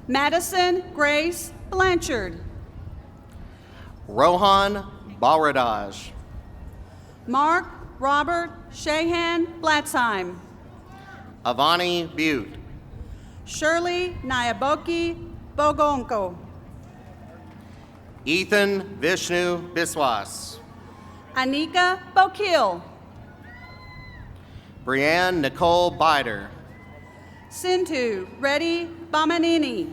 Speaker 8: Madison Grace Blanchard.
Speaker 7: Rohan Baradaj.
Speaker 8: Mark Robert Shahan Blatzheim.
Speaker 7: Avani Butte.
Speaker 8: Shirley Nyaboki Bogonko.
Speaker 7: Ethan Vishnu Biswas.
Speaker 8: Anika Bokil.
Speaker 7: Brianne Nicole Bider.
Speaker 8: Sintu Reddy Bamanini.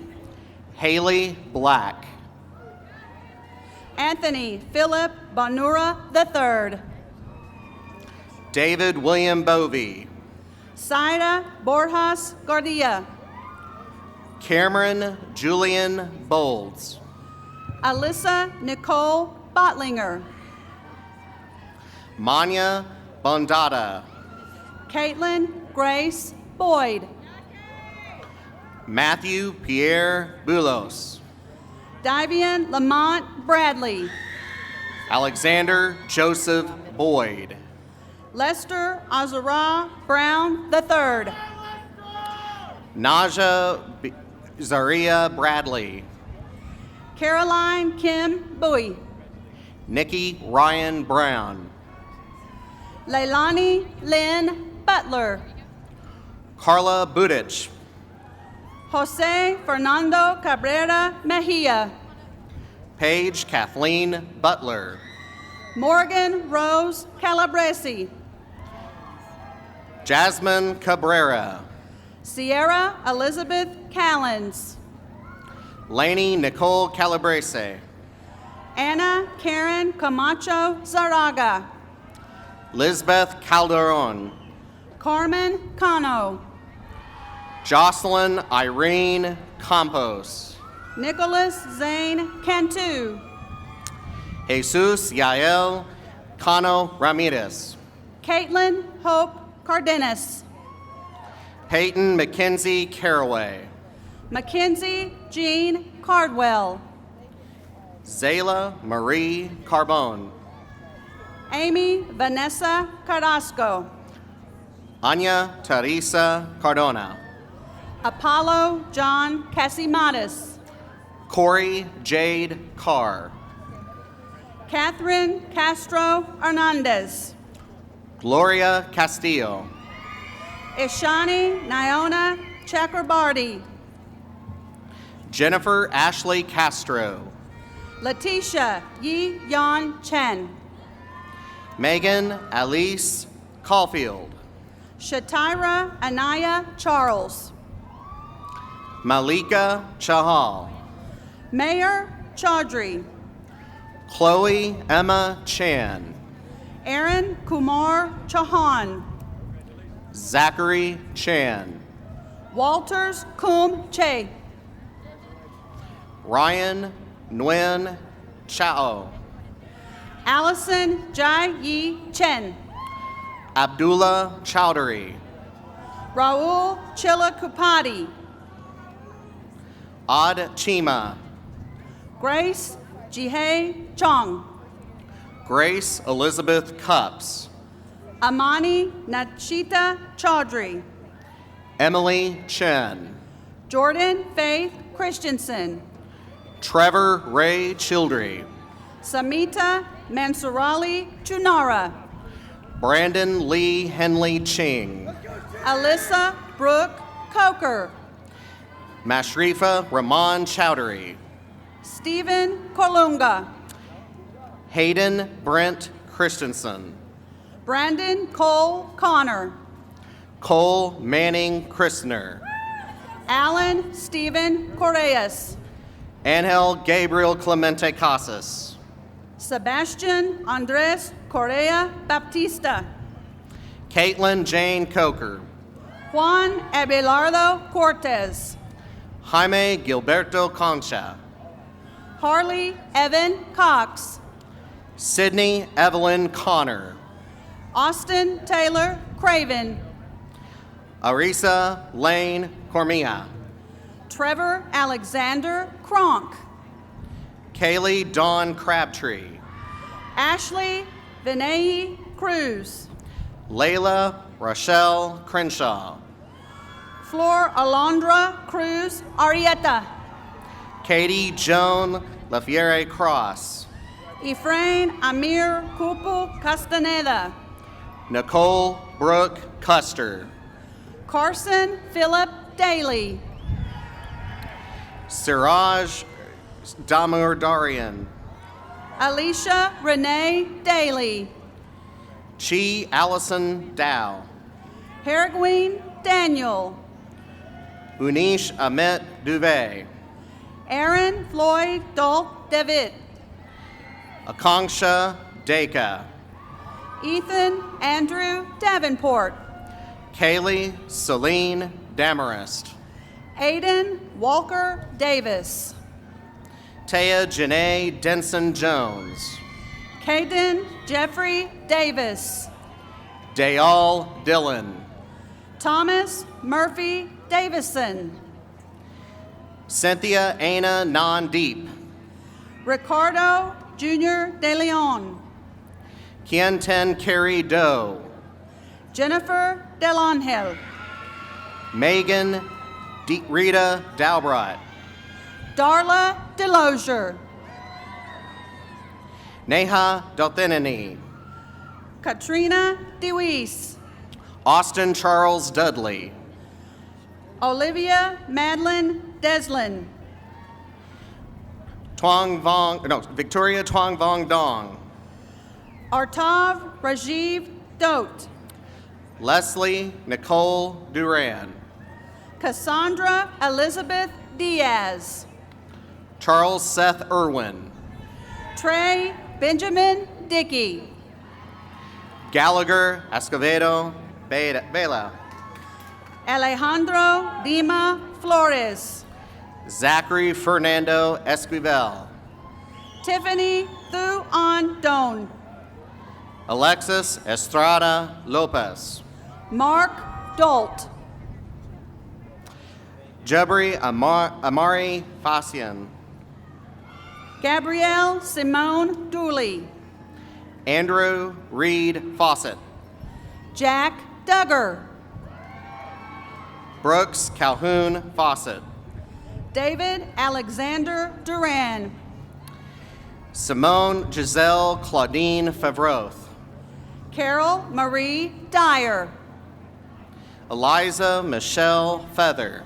Speaker 7: Haley Black.
Speaker 8: Anthony Philip Bonura III.
Speaker 7: David William Bovey.
Speaker 8: Saida Borjas Gardia.
Speaker 7: Cameron Julian Bolds.
Speaker 8: Alyssa Nicole Bottlinger.
Speaker 7: Manya Bondada.
Speaker 8: Caitlin Grace Boyd.
Speaker 7: Matthew Pierre Bulos.
Speaker 8: Divian Lamont Bradley.
Speaker 7: Alexander Joseph Boyd.
Speaker 8: Lester Azara Brown III.
Speaker 7: Naja Zaria Bradley.
Speaker 8: Caroline Kim Bowie.
Speaker 7: Nikki Ryan Brown.
Speaker 8: Leilani Lynn Butler.
Speaker 7: Carla Budich.
Speaker 8: Jose Fernando Cabrera Mejia.
Speaker 7: Paige Kathleen Butler.
Speaker 8: Morgan Rose Calabresi.
Speaker 7: Jasmine Cabrera.
Speaker 8: Sierra Elizabeth Callens.
Speaker 7: Lainey Nicole Calabrese.
Speaker 8: Anna Karen Camacho Zaraga.
Speaker 7: Lisbeth Calderon.
Speaker 8: Carmen Cano.
Speaker 7: Jocelyn Irene Campos.
Speaker 8: Nicholas Zane Cantu.
Speaker 7: Jesus Yael Cano Ramirez.
Speaker 8: Caitlin Hope Cardenas.
Speaker 7: Peyton Mackenzie Caraway.
Speaker 8: Mackenzie Jean Cardwell.
Speaker 7: Zayla Marie Carbone.
Speaker 8: Amy Vanessa Carrasco.
Speaker 7: Anya Teresa Cardona.
Speaker 8: Apollo John Casimatis.
Speaker 7: Corey Jade Carr.
Speaker 8: Catherine Castro Hernandez.
Speaker 7: Gloria Castillo.
Speaker 8: Ishani Nyona Chakrabarty.
Speaker 7: Jennifer Ashley Castro.
Speaker 8: Letitia Yi Yan Chen.
Speaker 7: Megan Alice Caulfield.
Speaker 8: Shatira Anaya Charles.
Speaker 7: Malika Chahal.
Speaker 8: Mayor Chaudhry.
Speaker 7: Chloe Emma Chan.
Speaker 8: Aaron Kumar Chauhan.
Speaker 7: Zachary Chan.
Speaker 8: Walters Kum Che.
Speaker 7: Ryan Nguyen Chao.
Speaker 8: Allison Jai Yi Chen.
Speaker 7: Abdullah Chowdhury.
Speaker 8: Raul Chillakupati.
Speaker 7: Ad Chima.
Speaker 8: Grace Jihei Chong.
Speaker 7: Grace Elizabeth Cups.
Speaker 8: Amani Nachita Chaudhry.
Speaker 7: Emily Chen.
Speaker 8: Jordan Faith Christensen.
Speaker 7: Trevor Ray Childry.
Speaker 8: Samita Mansurali Chunara.
Speaker 7: Brandon Lee Henley Ching.
Speaker 8: Alyssa Brooke Coker.
Speaker 7: Mashrifa Rahman Chowdhury.
Speaker 8: Stephen Kolunga.
Speaker 7: Hayden Brent Christensen.
Speaker 8: Brandon Cole Connor.
Speaker 7: Cole Manning Christner.
Speaker 8: Alan Stephen Correas.
Speaker 7: Angel Gabriel Clemente Casas.
Speaker 8: Sebastian Andres Correa Baptista.
Speaker 7: Caitlin Jane Coker.
Speaker 8: Juan Abelardo Cortez.
Speaker 7: Jaime Gilberto Concha.
Speaker 8: Harley Evan Cox.
Speaker 7: Sydney Evelyn Connor.
Speaker 8: Austin Taylor Craven.
Speaker 7: Arisa Lane Cormia.
Speaker 8: Trevor Alexander Kronk.
Speaker 7: Kaylee Dawn Crabtree.
Speaker 8: Ashley Vinay Cruz.
Speaker 7: Layla Rochelle Crenshaw.
Speaker 8: Flor Alondra Cruz Arieta.
Speaker 7: Katie Joan LaFiere Cross.
Speaker 8: Efrain Amir Kupu Castaneda.
Speaker 7: Nicole Brooke Custer.
Speaker 8: Carson Philip Daly.
Speaker 7: Siraj Damurdarian.
Speaker 8: Alicia Renee Daly.
Speaker 7: Chi Allison Dow.
Speaker 8: Haragween Daniel.
Speaker 7: Unish Amit Duve.
Speaker 8: Aaron Floyd Dalt Devitt.
Speaker 7: Akanksha Deka.
Speaker 8: Ethan Andrew Davenport.
Speaker 7: Kaylee Celine Damarist.
Speaker 8: Aiden Walker Davis.
Speaker 7: Taya Janae Denson Jones.
Speaker 8: Caden Jeffrey Davis.
Speaker 7: Dayal Dillon.
Speaker 8: Thomas Murphy Davison.
Speaker 7: Cynthia Ana Non-Deep.
Speaker 8: Ricardo Jr. De Leon.
Speaker 7: Kienten Carey Doe.
Speaker 8: Jennifer Delangel.
Speaker 7: Megan Rita Dalbrot.
Speaker 8: Darla Delosier.
Speaker 7: Neha Dothenany.
Speaker 8: Katrina DeWeese.
Speaker 7: Austin Charles Dudley.
Speaker 8: Olivia Madeline Deslin.
Speaker 7: Victoria Tuang Vong Dong.
Speaker 8: Artav Rajiv Dote.
Speaker 7: Leslie Nicole Duran.
Speaker 8: Cassandra Elizabeth Diaz.
Speaker 7: Charles Seth Irwin.
Speaker 8: Trey Benjamin Dickey.
Speaker 7: Gallagher Escovedo Vela.
Speaker 8: Alejandro Dima Flores.
Speaker 7: Zachary Fernando Esquivel.
Speaker 8: Tiffany Thu An Don.
Speaker 7: Alexis Estrada Lopez.
Speaker 8: Mark Dolt.
Speaker 7: Jabri Amari Facian.
Speaker 8: Gabrielle Simone Dooley.
Speaker 7: Andrew Reed Fawcett.
Speaker 8: Jack Duggar.
Speaker 7: Brooks Calhoun Fawcett.
Speaker 8: David Alexander Duran.
Speaker 7: Simone Giselle Claudine Favroth.
Speaker 8: Carol Marie Dyer.
Speaker 7: Eliza Michelle Feather.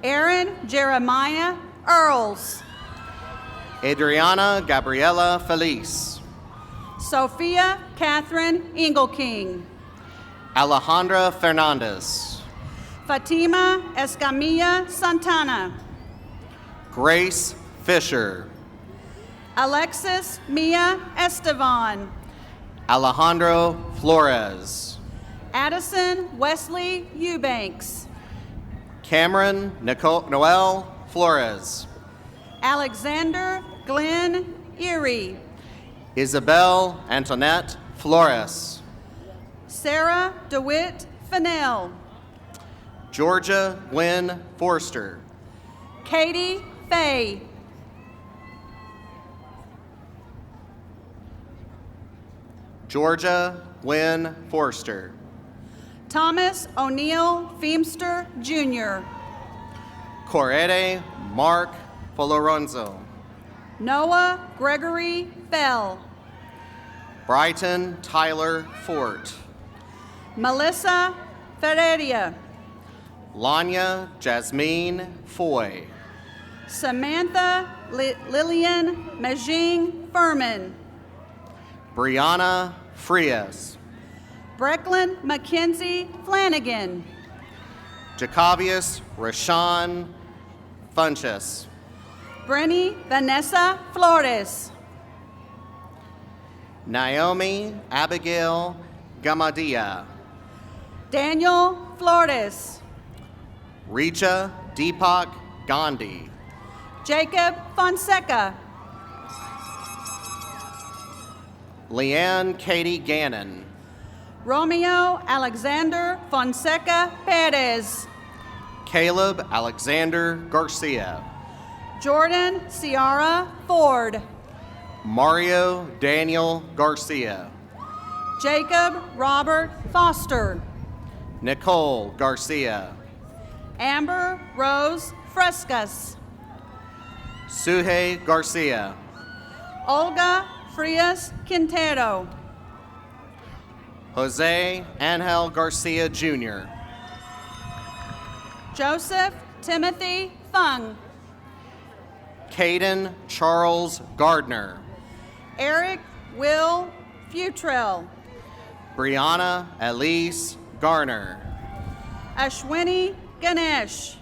Speaker 8: Aaron Jeremiah Earls.
Speaker 7: Adriana Gabriela Feliz.
Speaker 8: Sophia Catherine Engelking.
Speaker 7: Alejandra Fernandez.
Speaker 8: Fatima Escamilla Santana.
Speaker 7: Grace Fisher.
Speaker 8: Alexis Mia Estevan.
Speaker 7: Alejandro Flores.
Speaker 8: Addison Wesley Eubanks.
Speaker 7: Cameron Noel Flores.
Speaker 8: Alexander Glenn Erie.
Speaker 7: Isabel Antoinette Flores.
Speaker 8: Sarah DeWitt Fennell.
Speaker 7: Georgia Gwen Forster.
Speaker 8: Katie Fay.
Speaker 7: Georgia Gwen Forster.
Speaker 8: Thomas O'Neill Feemster Jr.
Speaker 7: Correde Mark Foloronzo.
Speaker 8: Noah Gregory Fell.
Speaker 7: Brighton Tyler Fort.
Speaker 8: Melissa Ferreria.
Speaker 7: Lanya Jasmine Foy.
Speaker 8: Samantha Lillian Majing Furman.
Speaker 7: Brianna Frias.
Speaker 8: Brecklin Mackenzie Flanagan.
Speaker 7: Jacobius Rashawn Funches.
Speaker 8: Brenny Vanessa Flores.
Speaker 7: Naomi Abigail Gamadia.
Speaker 8: Daniel Flores.
Speaker 7: Richa Deepak Gandhi.
Speaker 8: Jacob Fonseca.
Speaker 7: Leanne Katie Gannon.
Speaker 8: Romeo Alexander Fonseca Perez.
Speaker 7: Caleb Alexander Garcia.
Speaker 8: Jordan Ciara Ford.
Speaker 7: Mario Daniel Garcia.
Speaker 8: Jacob Robert Foster.
Speaker 7: Nicole Garcia.
Speaker 8: Amber Rose Frescas.
Speaker 7: Suhe Garcia.
Speaker 8: Olga Frias Quintero.
Speaker 7: Jose Angel Garcia Jr.
Speaker 8: Joseph Timothy Fung.
Speaker 7: Caden Charles Gardner.
Speaker 8: Eric Will Futrell.
Speaker 7: Brianna Elise Garner.
Speaker 8: Ashwini Ganesh.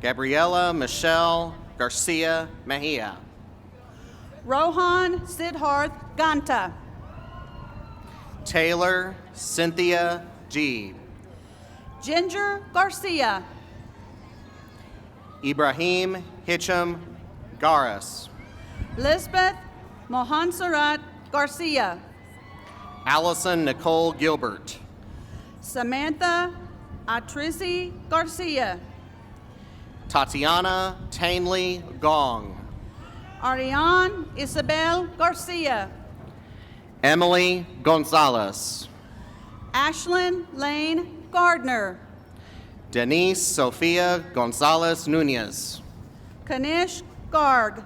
Speaker 7: Gabriela Michelle Garcia Mejia.
Speaker 8: Rohan Siddharth Ganta.
Speaker 7: Taylor Cynthia G.
Speaker 8: Ginger Garcia.
Speaker 7: Ibrahim Hitcham Garas.
Speaker 8: Lisbeth Mohansarat Garcia.
Speaker 7: Allison Nicole Gilbert.
Speaker 8: Samantha Atrisi Garcia.
Speaker 7: Tatiana Tainley Gong.
Speaker 8: Ariane Isabel Garcia.
Speaker 7: Emily Gonzalez.
Speaker 8: Ashlyn Lane Gardner.
Speaker 7: Denise Sofia Gonzalez Nunez.
Speaker 8: Kanish Garg.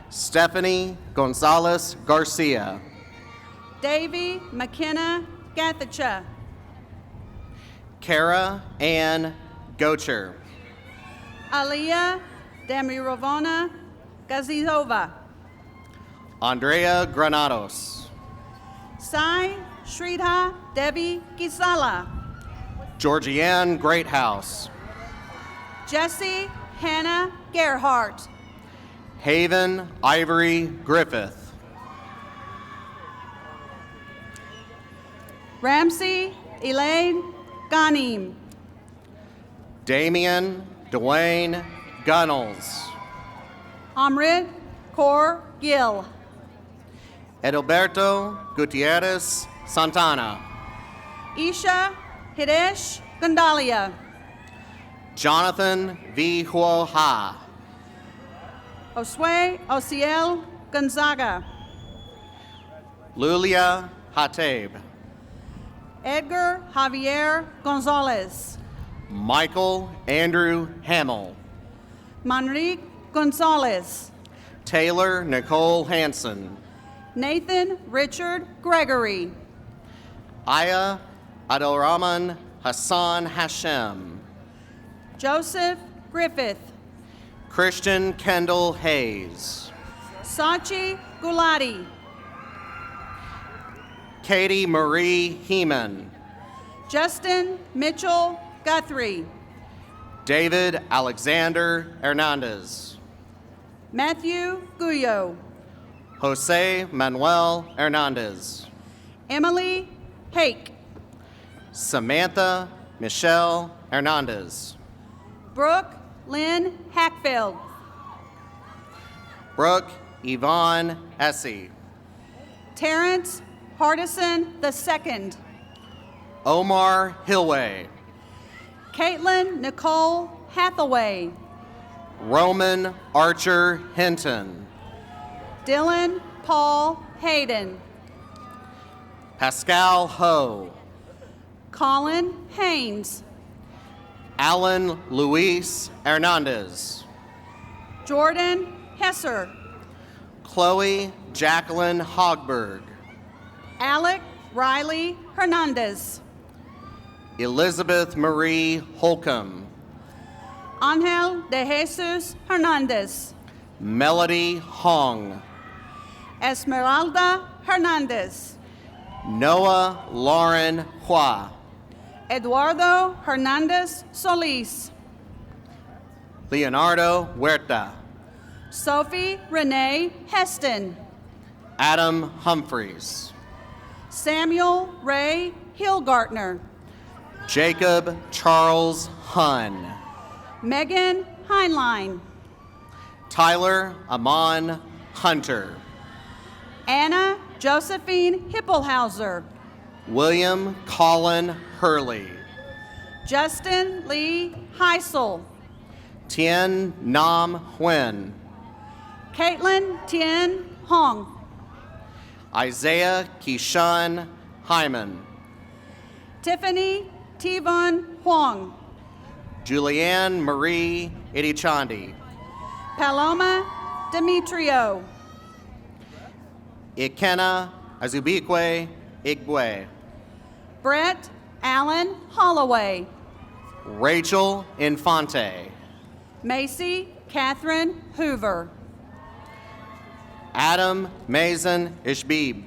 Speaker 7: Stephanie Gonzalez Garcia.
Speaker 8: Davy McKenna Gathacha.
Speaker 7: Kara Ann Gocher.
Speaker 8: Aliyah Demirovona Gazizova.
Speaker 7: Andrea Granados.
Speaker 8: Sai Sridha Devi Kisala.
Speaker 7: Georgianne Greathouse.
Speaker 8: Jesse Hannah Gerhart.
Speaker 7: Haven Ivory Griffith.
Speaker 8: Ramsey Elaine Ghanim.
Speaker 7: Damian Dwayne Gunnels.
Speaker 8: Amrit Kaur Gill.
Speaker 7: Edilberto Gutierrez Santana.
Speaker 8: Isha Hidesh Gandalia.
Speaker 7: Jonathan V. Huo Ha.
Speaker 8: Oswe Osiel Gonzaga.
Speaker 7: Lulia Hateb.
Speaker 8: Edgar Javier Gonzalez.
Speaker 7: Michael Andrew Hamill.
Speaker 8: Manrique Gonzalez.
Speaker 7: Taylor Nicole Hanson.
Speaker 8: Nathan Richard Gregory.
Speaker 7: Aya Adorahman Hassan Hashem.
Speaker 8: Joseph Griffith,
Speaker 7: Christian Kendall Hayes.
Speaker 8: Sachi Gulati,
Speaker 7: Katie Marie Heeman.
Speaker 8: Justin Mitchell Guthrie,
Speaker 7: David Alexander Hernandez.
Speaker 8: Matthew Guyo,
Speaker 7: Jose Manuel Hernandez.
Speaker 8: Emily Hake,
Speaker 7: Samantha Michelle Hernandez.
Speaker 8: Brooke Lynn Hackfield,
Speaker 7: Brooke Yvonne Essie.
Speaker 8: Terrence Hardison II,
Speaker 7: Omar Hillway.
Speaker 8: Caitlin Nicole Hathaway,
Speaker 7: Roman Archer Hinton.
Speaker 8: Dylan Paul Hayden,
Speaker 7: Pascal Ho.
Speaker 8: Colin Haynes,
Speaker 7: Alan Luis Hernandez.
Speaker 8: Jordan Hesser,
Speaker 7: Chloe Jacqueline Hogberg.
Speaker 8: Alec Riley Hernandez,
Speaker 7: Elizabeth Marie Holcomb.
Speaker 8: Angel de Jesus Hernandez,
Speaker 7: Melody Hong.
Speaker 8: Esmeralda Hernandez,
Speaker 7: Noah Lauren Hua.
Speaker 8: Eduardo Hernandez Solis,
Speaker 7: Leonardo Huerta.
Speaker 8: Sophie Renee Heston,
Speaker 7: Adam Humphreys.
Speaker 8: Samuel Ray Hillgartner,
Speaker 7: Jacob Charles Hunn.
Speaker 8: Megan Heinlein,
Speaker 7: Tyler Amon Hunter.
Speaker 8: Anna Josephine Hippelhauser,
Speaker 7: William Colin Hurley.
Speaker 8: Justin Lee Heisel,
Speaker 7: Tien Nam Nguyen.
Speaker 8: Caitlin Tien Hong,
Speaker 7: Isaiah Keyshawn Hyman.
Speaker 8: Tiffany Tivon Huang,
Speaker 7: Julianne Marie Idichandi.
Speaker 8: Paloma Demetrio,
Speaker 7: Ikenna Azubikwe Igwe.
Speaker 8: Brett Allen Holloway,
Speaker 7: Rachel Infante.
Speaker 8: Macy Catherine Hoover,
Speaker 7: Adam Mason Ishbib.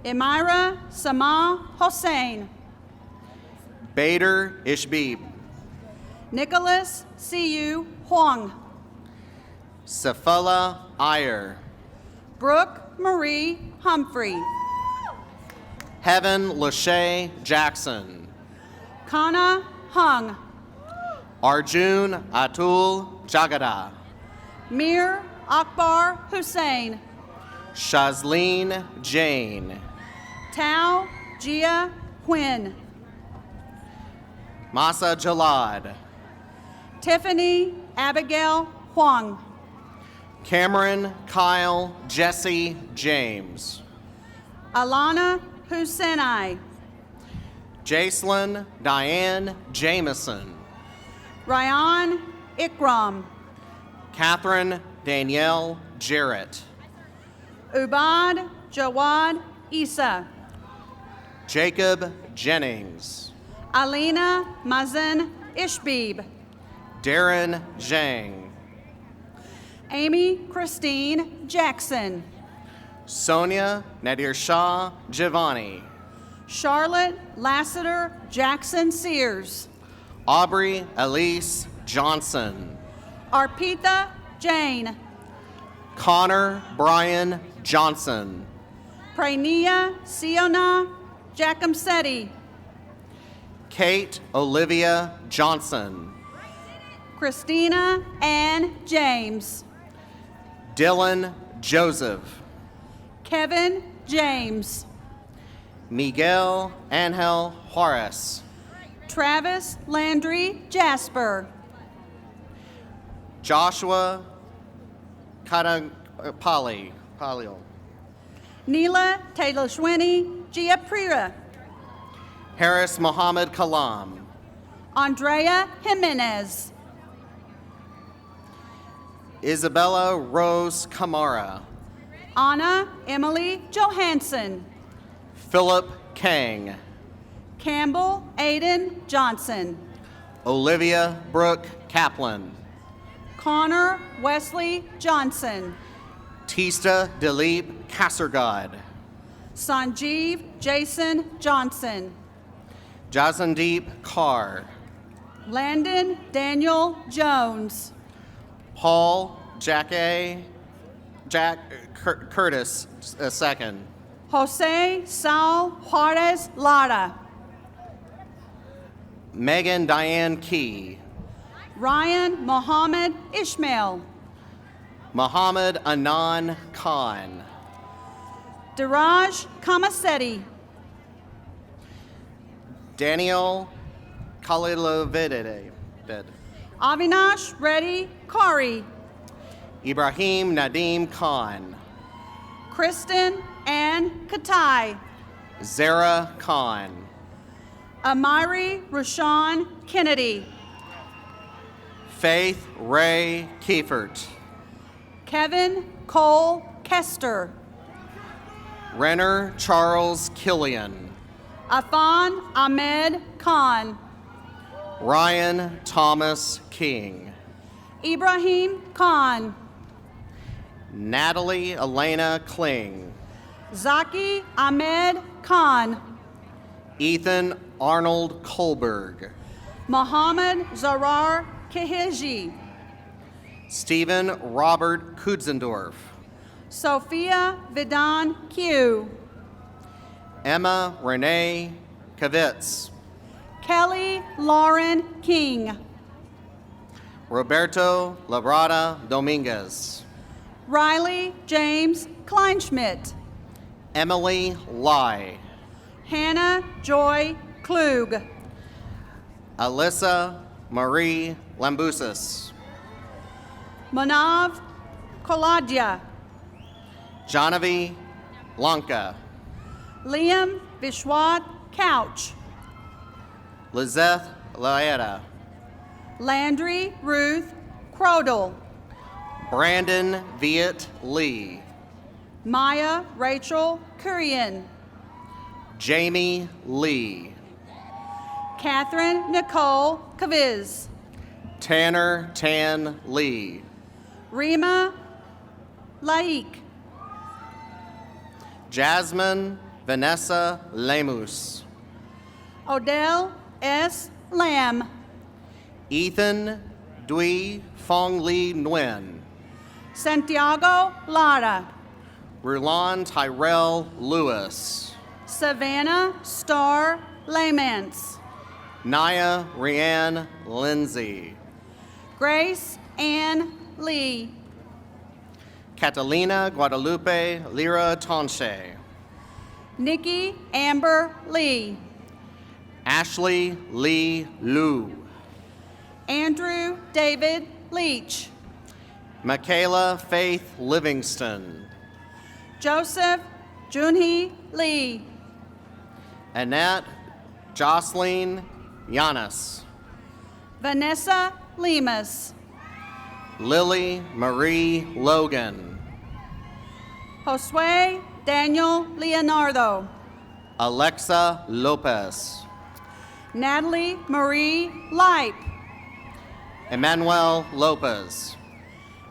Speaker 8: Emira Sama Hossein,
Speaker 7: Bader Ishbib.
Speaker 8: Nicholas Siu Huang,
Speaker 7: Safala Iyer.
Speaker 8: Brooke Marie Humphrey,
Speaker 7: Heaven Lachey Jackson.
Speaker 8: Kana Hung,
Speaker 7: Arjun Atul Jagada.
Speaker 8: Mir Akbar Hussein,
Speaker 7: Shazleen Jane.
Speaker 8: Tao Jia Huynh,
Speaker 7: Masa Jalad.
Speaker 8: Tiffany Abigail Huang,
Speaker 7: Cameron Kyle Jesse James.
Speaker 8: Alana Hussenai,
Speaker 7: Jacelyn Diane Jameson.
Speaker 8: Ryan Ikram,
Speaker 7: Catherine Danielle Jarrett.
Speaker 8: Ubad Jawad Isa,
Speaker 7: Jacob Jennings.
Speaker 8: Alina Mazen Ishbib,
Speaker 7: Darren Zhang.
Speaker 8: Amy Christine Jackson,
Speaker 7: Sonia Nadir Shah Giovanni.
Speaker 8: Charlotte Lassiter Jackson Sears,
Speaker 7: Aubrey Elise Johnson.
Speaker 8: Arpita Jane,
Speaker 7: Connor Brian Johnson.
Speaker 8: Prania Siona Jacomsetti,
Speaker 7: Kate Olivia Johnson.
Speaker 8: Christina Ann James,
Speaker 7: Dylan Joseph.
Speaker 8: Kevin James,
Speaker 7: Miguel Angel Juarez.
Speaker 8: Travis Landry Jasper,
Speaker 7: Joshua Palio.
Speaker 8: Neela Taylor Schwinney Giaprira,
Speaker 7: Harris Mohammed Kalam.
Speaker 8: Andrea Jimenez,
Speaker 7: Isabella Rose Camara.
Speaker 8: Anna Emily Johansson,
Speaker 7: Philip Kang.
Speaker 8: Campbell Aiden Johnson.
Speaker 7: Olivia Brooke Kaplan.
Speaker 8: Connor Wesley Johnson.
Speaker 7: Tista Dilip Kasargod.
Speaker 8: Sanjeev Jason Johnson.
Speaker 7: Jasandeep Kaur.
Speaker 8: Landon Daniel Jones.
Speaker 7: Paul Jack Curtis II.
Speaker 8: Jose Saul Juarez Lara.
Speaker 7: Megan Diane Key.
Speaker 8: Ryan Mohammed Ishmael.
Speaker 7: Muhammad Anan Khan.
Speaker 8: Diraj Kamasetti.
Speaker 7: Daniel Kalilovidid.
Speaker 8: Avinash Reddy Kari.
Speaker 7: Ibrahim Nadim Khan.
Speaker 8: Kristen Ann Katai.
Speaker 7: Zara Khan.
Speaker 8: Amiri Rashawn Kennedy.
Speaker 7: Faith Ray Kiefert.
Speaker 8: Kevin Cole Kester.
Speaker 7: Renner Charles Killian.
Speaker 8: Afan Ahmed Khan.
Speaker 7: Ryan Thomas King.
Speaker 8: Ibrahim Khan.
Speaker 7: Natalie Elena Kling.
Speaker 8: Zaki Ahmed Khan.
Speaker 7: Ethan Arnold Kohlberg.
Speaker 8: Mohammed Zarar Kehiji.
Speaker 7: Stephen Robert Kudzendorf.
Speaker 8: Sophia Vidan Q.
Speaker 7: Emma Renee Kavitz.
Speaker 8: Kelly Lauren King.
Speaker 7: Roberto Labrada Dominguez.
Speaker 8: Riley James Kleinschmidt.
Speaker 7: Emily Lai.
Speaker 8: Hannah Joy Klug.
Speaker 7: Alyssa Marie Lambusis.
Speaker 8: Manav Koladia.
Speaker 7: Janavi Lanka.
Speaker 8: Liam Vishwat Couch.
Speaker 7: Lizeth Laeta.
Speaker 8: Landry Ruth Crodel.
Speaker 7: Brandon Viet Lee.
Speaker 8: Maya Rachel Kurian.
Speaker 7: Jamie Lee.
Speaker 8: Catherine Nicole Kaviz.
Speaker 7: Tanner Tan Lee.
Speaker 8: Rima Laik.
Speaker 7: Jasmine Vanessa Lemus.
Speaker 8: Odell S. Lamb.
Speaker 7: Ethan Dui Fong Lee Nguyen.
Speaker 8: Santiago Lara.
Speaker 7: Rulan Tyrell Lewis.
Speaker 8: Savannah Star Lamance.
Speaker 7: Naya Rianne Lindsay.
Speaker 8: Grace Ann Lee.
Speaker 7: Catalina Guadalupe Lira Tonche.
Speaker 8: Nikki Amber Lee.
Speaker 7: Ashley Lee Liu.
Speaker 8: Andrew David Leach.
Speaker 7: Michaela Faith Livingston.
Speaker 8: Joseph Junhee Lee.
Speaker 7: Annette Jocelyn Yanis.
Speaker 8: Vanessa Lemus.
Speaker 7: Lily Marie Logan.
Speaker 8: Josue Daniel Leonardo.
Speaker 7: Alexa Lopez.
Speaker 8: Natalie Marie Lipe.
Speaker 7: Emmanuel Lopez.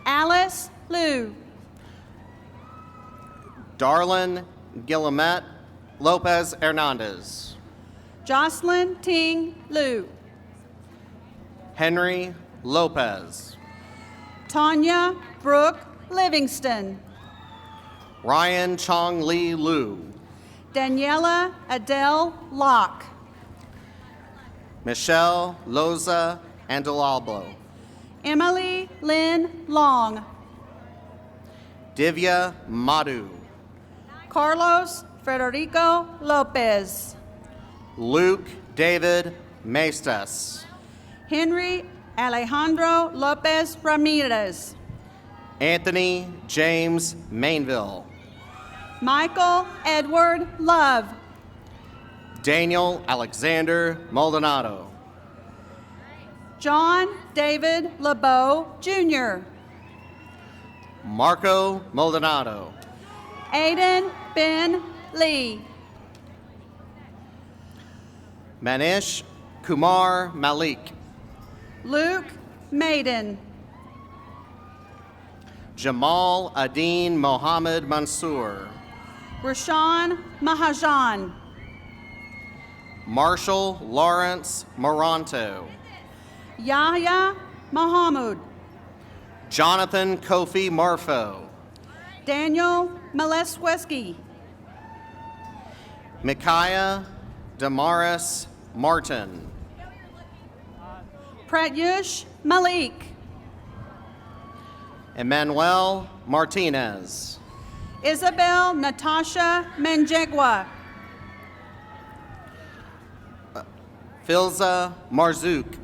Speaker 8: Alice Liu.
Speaker 7: Darlin Guillemette Lopez Hernandez.
Speaker 8: Jocelyn Ting Liu.
Speaker 7: Henry Lopez.
Speaker 8: Tanya Brooke Livingston.
Speaker 7: Ryan Chong Lee Liu.
Speaker 8: Daniela Adele Locke.
Speaker 7: Michelle Loza Andalalbo.
Speaker 8: Emily Lynn Long.
Speaker 7: Divya Madhu.
Speaker 8: Carlos Federico Lopez.
Speaker 7: Luke David Maestas.
Speaker 8: Henry Alejandro Lopez Ramirez.
Speaker 7: Anthony James Mainville.
Speaker 8: Michael Edward Love.
Speaker 7: Daniel Alexander Maldonado.
Speaker 8: John David LeBeau Jr.
Speaker 7: Marco Maldonado.
Speaker 8: Aiden Ben Lee.
Speaker 7: Manish Kumar Malik.
Speaker 8: Luke Maiden.
Speaker 7: Jamal Adeen Mohammed Mansour.
Speaker 8: Rashawn Mahajan.
Speaker 7: Marshall Lawrence Moranto.
Speaker 8: Yahya Mahamud.
Speaker 7: Jonathan Kofi Marfo.
Speaker 8: Daniel Malesweski.
Speaker 7: Micaiah Damaris Martin.
Speaker 8: Pratyush Malik.
Speaker 7: Emmanuel Martinez.
Speaker 8: Isabel Natasha Menjegwa.
Speaker 7: Filza Marzouk.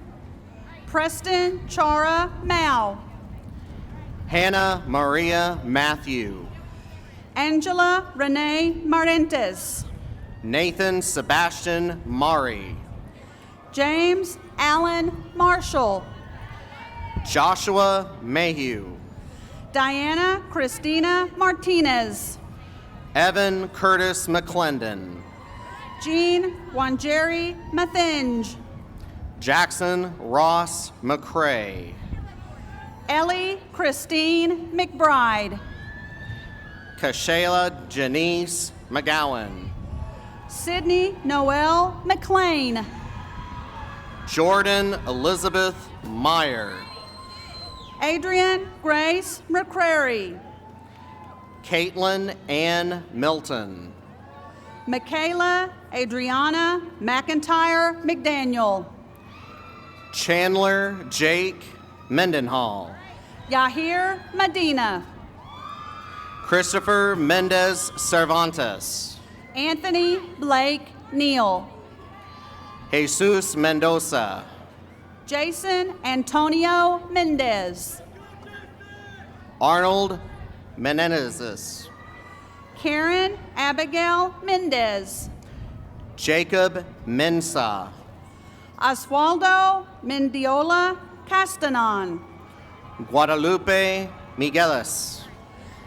Speaker 8: Preston Chara Mao.
Speaker 7: Hannah Maria Matthew.
Speaker 8: Angela Renee Marentes.
Speaker 7: Nathan Sebastian Mari.
Speaker 8: James Allen Marshall.
Speaker 7: Joshua Mayhew.
Speaker 8: Diana Christina Martinez.
Speaker 7: Evan Curtis McClendon.
Speaker 8: Jean Wanjeri Mathinge.
Speaker 7: Jackson Ross McCrae.
Speaker 8: Ellie Christine McBride.
Speaker 7: Kashayla Janice McGowan.
Speaker 8: Sydney Noel McLean.
Speaker 7: Jordan Elizabeth Meyer.
Speaker 8: Adrian Grace McCrary.
Speaker 7: Caitlin Ann Milton.
Speaker 8: Michaela Adriana McIntyre McDaniel.
Speaker 7: Chandler Jake Mendenhall.
Speaker 8: Yahir Medina.
Speaker 7: Christopher Mendez Cervantes.
Speaker 8: Anthony Blake Neal.
Speaker 7: Jesus Mendoza.
Speaker 8: Jason Antonio Mendez.
Speaker 7: Arnold Menendez.
Speaker 8: Karen Abigail Mendez.
Speaker 7: Jacob Mensah.
Speaker 8: Oswaldo Mendiola Castanon.
Speaker 7: Guadalupe Migueles.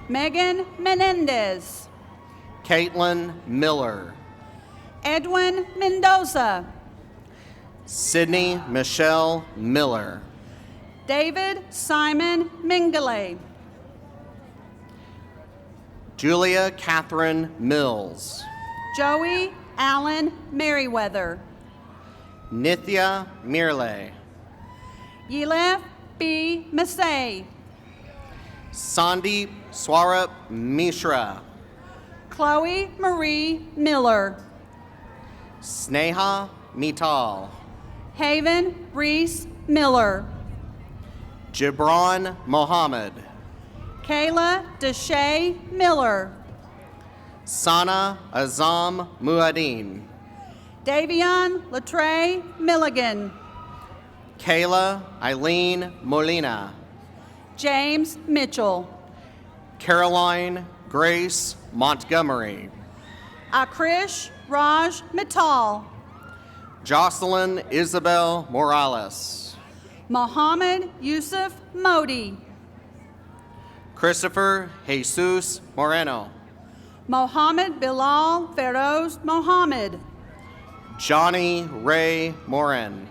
Speaker 8: Megan Menendez.
Speaker 7: Caitlin Miller.
Speaker 8: Edwin Mendoza.
Speaker 7: Sydney Michelle Miller.
Speaker 8: David Simon Mingale.
Speaker 7: Julia Catherine Mills.
Speaker 8: Joey Allen Merriweather.
Speaker 7: Nithya Mirle.
Speaker 8: Yilef B. Masay.
Speaker 7: Sandeep Swarup Mishra.
Speaker 8: Chloe Marie Miller.
Speaker 7: Sneha Mital.
Speaker 8: Haven Reese Miller.
Speaker 7: Gibran Mohammed.
Speaker 8: Kayla Deshay Miller.
Speaker 7: Sana Azam Muadin.
Speaker 8: Davion Latre Milligan.
Speaker 7: Kayla Eileen Molina.
Speaker 8: James Mitchell.
Speaker 7: Caroline Grace Montgomery.
Speaker 8: Akrish Raj Mittal.
Speaker 7: Jocelyn Isabel Morales.
Speaker 8: Mohammed Yusuf Modi.
Speaker 7: Christopher Jesus Moreno.
Speaker 8: Mohammed Bilal Feroz Mohammed.
Speaker 7: Johnny Ray Morin.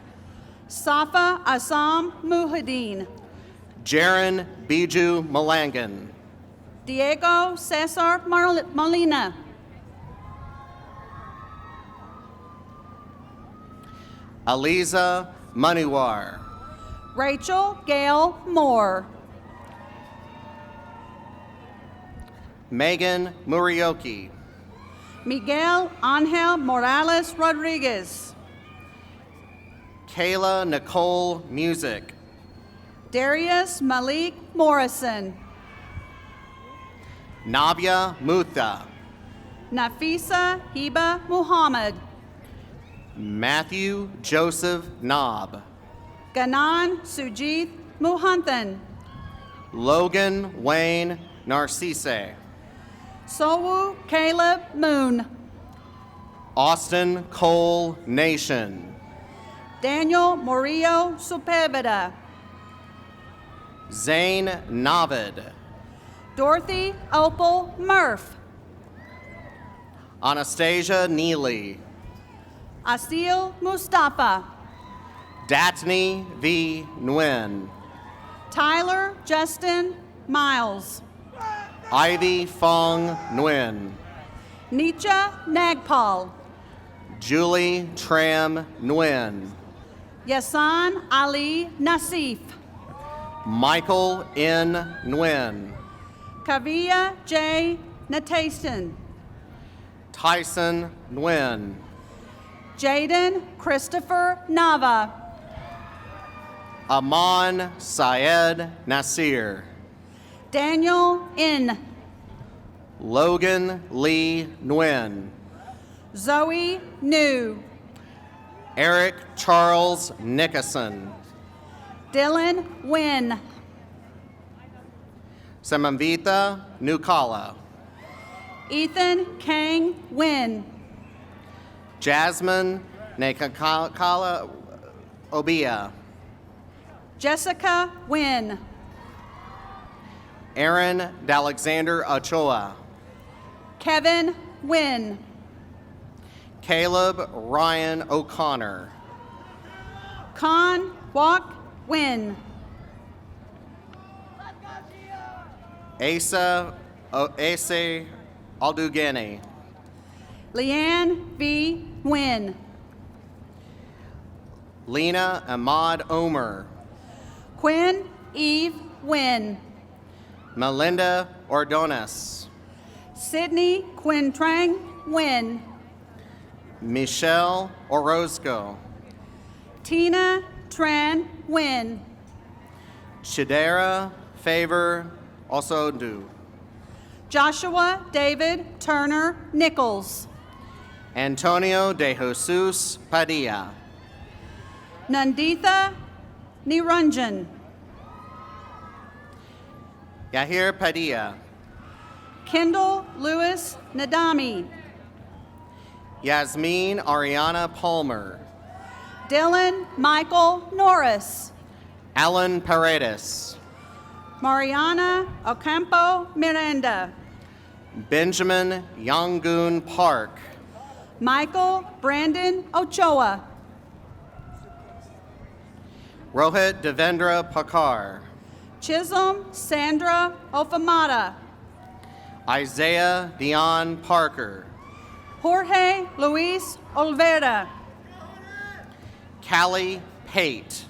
Speaker 8: Safa Assam Muhadeen.
Speaker 7: Jaron Biju Malangan.
Speaker 8: Diego Cesar Molina.
Speaker 7: Aliza Maniwar.
Speaker 8: Rachel Gail Moore.
Speaker 7: Megan Murioki.
Speaker 8: Miguel Angel Morales Rodriguez.
Speaker 7: Kayla Nicole Music.
Speaker 8: Darius Malik Morrison.
Speaker 7: Navia Mutha.
Speaker 8: Nafisa Hiba Muhammad.
Speaker 7: Matthew Joseph Knob.
Speaker 8: Ganan Sujith Muhanthan.
Speaker 7: Logan Wayne Narcisse.
Speaker 8: Sowu Caleb Moon.
Speaker 7: Austin Cole Nation.
Speaker 8: Daniel Morillo Supebeda.
Speaker 7: Zane Navid.
Speaker 8: Dorothy Opal Murph.
Speaker 7: Anastasia Neely.
Speaker 8: Asil Mustafa.
Speaker 7: Datney V. Nguyen.
Speaker 8: Tyler Justin Miles.
Speaker 7: Ivy Fong Nguyen.
Speaker 8: Nietzsche Nagpal.
Speaker 7: Julie Tram Nguyen.
Speaker 8: Yasan Ali Nasif.
Speaker 7: Michael N. Nguyen.
Speaker 8: Kavia J. Natason.
Speaker 7: Tyson Nguyen.
Speaker 8: Jaden Christopher Nava.
Speaker 7: Aman Syed Nasir.
Speaker 8: Daniel N.
Speaker 7: Logan Lee Nguyen.
Speaker 8: Zoe New.
Speaker 7: Eric Charles Nickerson.
Speaker 8: Dylan Wynn.
Speaker 7: Samamvita Nukala.
Speaker 8: Ethan Kang Wynn.
Speaker 7: Jasmine Nekakala Obia.
Speaker 8: Jessica Wynn.
Speaker 7: Aaron D'Alexander Ochoa.
Speaker 8: Kevin Wynn.
Speaker 7: Caleb Ryan O'Connor.
Speaker 8: Con Walk Wynn.
Speaker 7: Asa Aldugeni.
Speaker 8: Leanne V. Wynn.
Speaker 7: Lena Ahmad Omer.
Speaker 8: Quinn Eve Wynn.
Speaker 7: Melinda Ordonez.
Speaker 8: Sydney Quintrang Wynn.
Speaker 7: Michelle Orozco.
Speaker 8: Tina Tran Wynn.
Speaker 7: Chidera Favor Osondu.
Speaker 8: Joshua David Turner Nichols.
Speaker 7: Antonio de Jesus Padilla.
Speaker 8: Nanditha Niranjan.
Speaker 7: Yahir Padilla.
Speaker 8: Kendall Lewis Nadami.
Speaker 7: Yasmin Ariana Palmer.
Speaker 8: Dylan Michael Norris.
Speaker 7: Alan Paredes.
Speaker 8: Mariana Ocampo Miranda.
Speaker 7: Benjamin Yangun Park.
Speaker 8: Michael Brandon Ochoa.
Speaker 7: Rohit Devendra Pakar.
Speaker 8: Chisholm Sandra Ofamata.
Speaker 7: Isaiah Dion Parker.
Speaker 8: Jorge Luis Olvera.
Speaker 7: Callie Pate.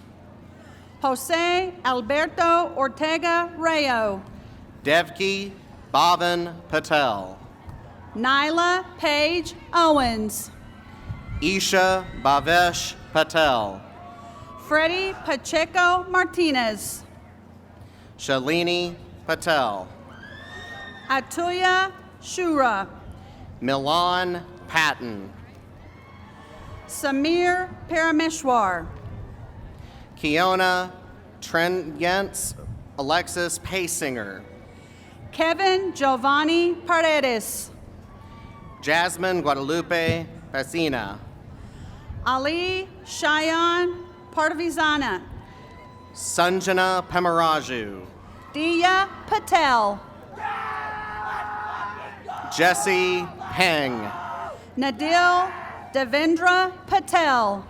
Speaker 8: Jose Alberto Ortega Rayo.
Speaker 7: Devki Bhavan Patel.
Speaker 8: Nyla Page Owens.
Speaker 7: Isha Bhavesh Patel.
Speaker 8: Freddie Pacheco Martinez.
Speaker 7: Shalini Patel.
Speaker 8: Atuya Shura.
Speaker 7: Milan Patton.
Speaker 8: Samir Parameshwar.
Speaker 7: Kiona Trenyents Alexis Paysinger.
Speaker 8: Kevin Giovanni Paredes.
Speaker 7: Jasmine Guadalupe Pacina.
Speaker 8: Ali Shayan Parvizana.
Speaker 7: Sanjana Pemaraju.
Speaker 8: Dia Patel.
Speaker 7: Jesse Peng.
Speaker 8: Nadil Devendra Patel.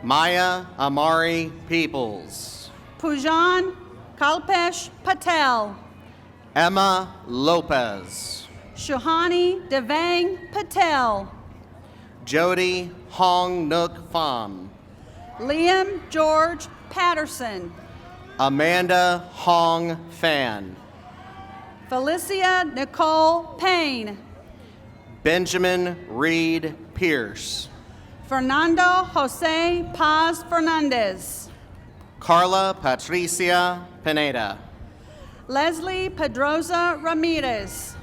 Speaker 7: Maya Amari Peoples.
Speaker 8: Pujan Kalpesh Patel.
Speaker 7: Emma Lopez.
Speaker 8: Shuhani Devang Patel.
Speaker 7: Jody Hong Nook Pham.
Speaker 8: Liam George Patterson.
Speaker 7: Amanda Hong Fan.
Speaker 8: Felicia Nicole Payne.
Speaker 7: Benjamin Reed Pierce.
Speaker 8: Fernando Jose Paz Fernandez.
Speaker 7: Carla Patricia Pineda.
Speaker 8: Leslie Pedroza Ramirez.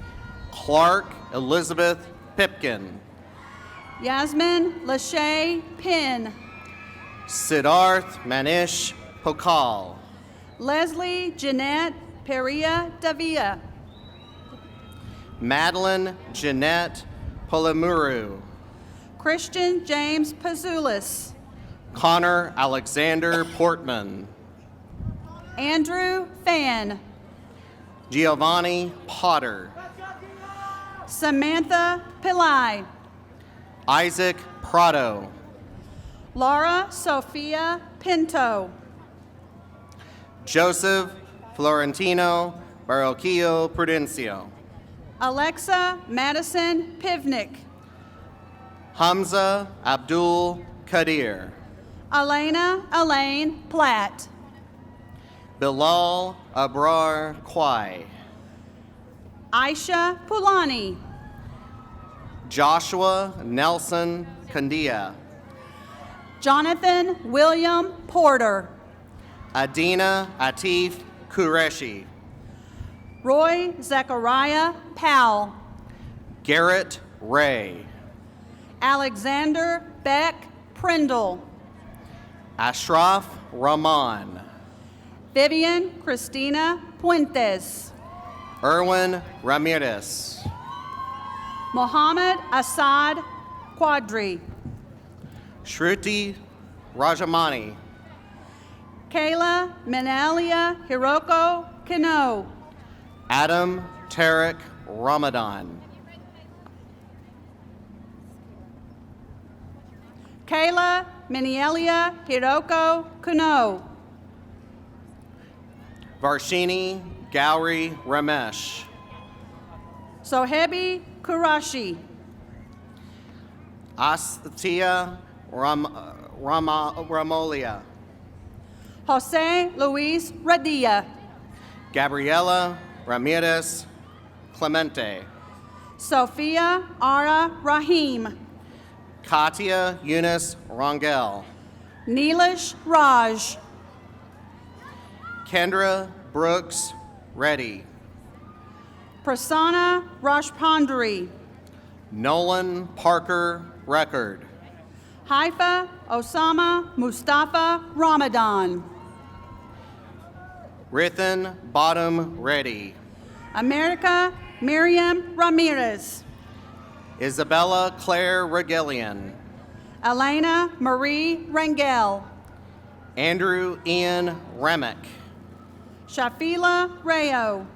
Speaker 7: Clark Elizabeth Pipkin.
Speaker 8: Yasmin Lachey Pin.
Speaker 7: Siddharth Manish Pokal.
Speaker 8: Leslie Jeanette Peria Davia.
Speaker 7: Madeline Jeanette Polamuru.
Speaker 8: Christian James Pazulis.
Speaker 7: Connor Alexander Portman.
Speaker 8: Andrew Fan.
Speaker 7: Giovanni Potter.
Speaker 8: Samantha Pillai.
Speaker 7: Isaac Prado,
Speaker 8: Laura Sophia Pinto,
Speaker 7: Joseph Florentino Barroquillo Prudencio,
Speaker 8: Alexa Madison Pivnik,
Speaker 7: Hamza Abdul Kadir,
Speaker 8: Elena Elaine Platt,
Speaker 7: Bilal Abrar Kwai,
Speaker 8: Aisha Pulani,
Speaker 7: Joshua Nelson Kandia,
Speaker 8: Jonathan William Porter,
Speaker 7: Adina Atif Qureshi,
Speaker 8: Roy Zechariah Powell,
Speaker 7: Garrett Ray,
Speaker 8: Alexander Beck Prindle,
Speaker 7: Ashraf Rahman,
Speaker 8: Vivian Cristina Puentes,
Speaker 7: Erwin Ramirez,
Speaker 8: Mohammed Assad Quadri,
Speaker 7: Shruti Rajamani,
Speaker 8: Kayla Menalia Hiroko Kano,
Speaker 7: Adam Tarek Ramadan,
Speaker 8: Kayla Menielia Hiroko Kuno,
Speaker 7: Varshini Gowri Ramesh,
Speaker 8: Sohebi Kurashi,
Speaker 7: Astia Ramolia,
Speaker 8: Jose Luis Radia,
Speaker 7: Gabriela Ramirez Clemente,
Speaker 8: Sophia Ara Rahim,
Speaker 7: Katia Yunus Rangel,
Speaker 8: Neelish Raj,
Speaker 7: Kendra Brooks Reddy,
Speaker 8: Prasanna Rashpandri,
Speaker 7: Nolan Parker Record,
Speaker 8: Haifa Osama Mustafa Ramadan,
Speaker 7: Rithan Bottom Reddy,
Speaker 8: America Miriam Ramirez,
Speaker 7: Isabella Claire Regillian,
Speaker 8: Elena Marie Rangel,
Speaker 7: Andrew Ian Remick,
Speaker 8: Shafila Rayo,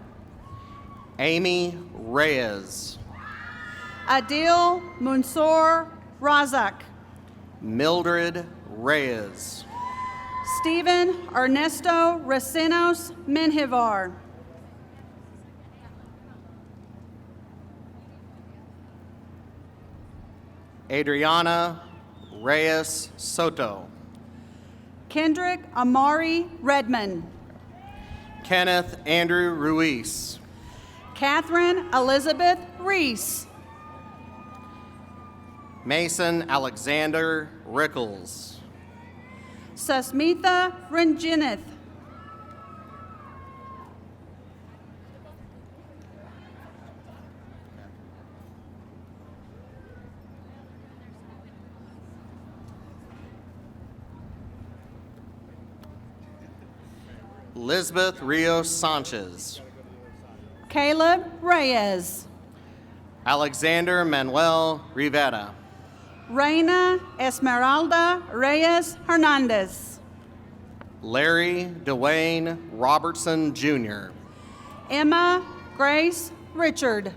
Speaker 7: Amy Reyes,
Speaker 8: Adil Mansour Razak,
Speaker 7: Mildred Reyes,
Speaker 8: Stephen Ernesto Recinos Menjivar,
Speaker 7: Adriana Reyes Soto,
Speaker 8: Kendrick Amari Redmond,
Speaker 7: Kenneth Andrew Ruiz,
Speaker 8: Catherine Elizabeth Reese,
Speaker 7: Mason Alexander Rickles,
Speaker 8: Susmitha Ranjinith,
Speaker 7: Lisbeth Rios Sanchez,
Speaker 8: Caleb Reyes,
Speaker 7: Alexander Manuel Rivera,
Speaker 8: Reina Esmeralda Reyes Hernandez,
Speaker 7: Larry Dwayne Robertson Jr.,
Speaker 8: Emma Grace Richard,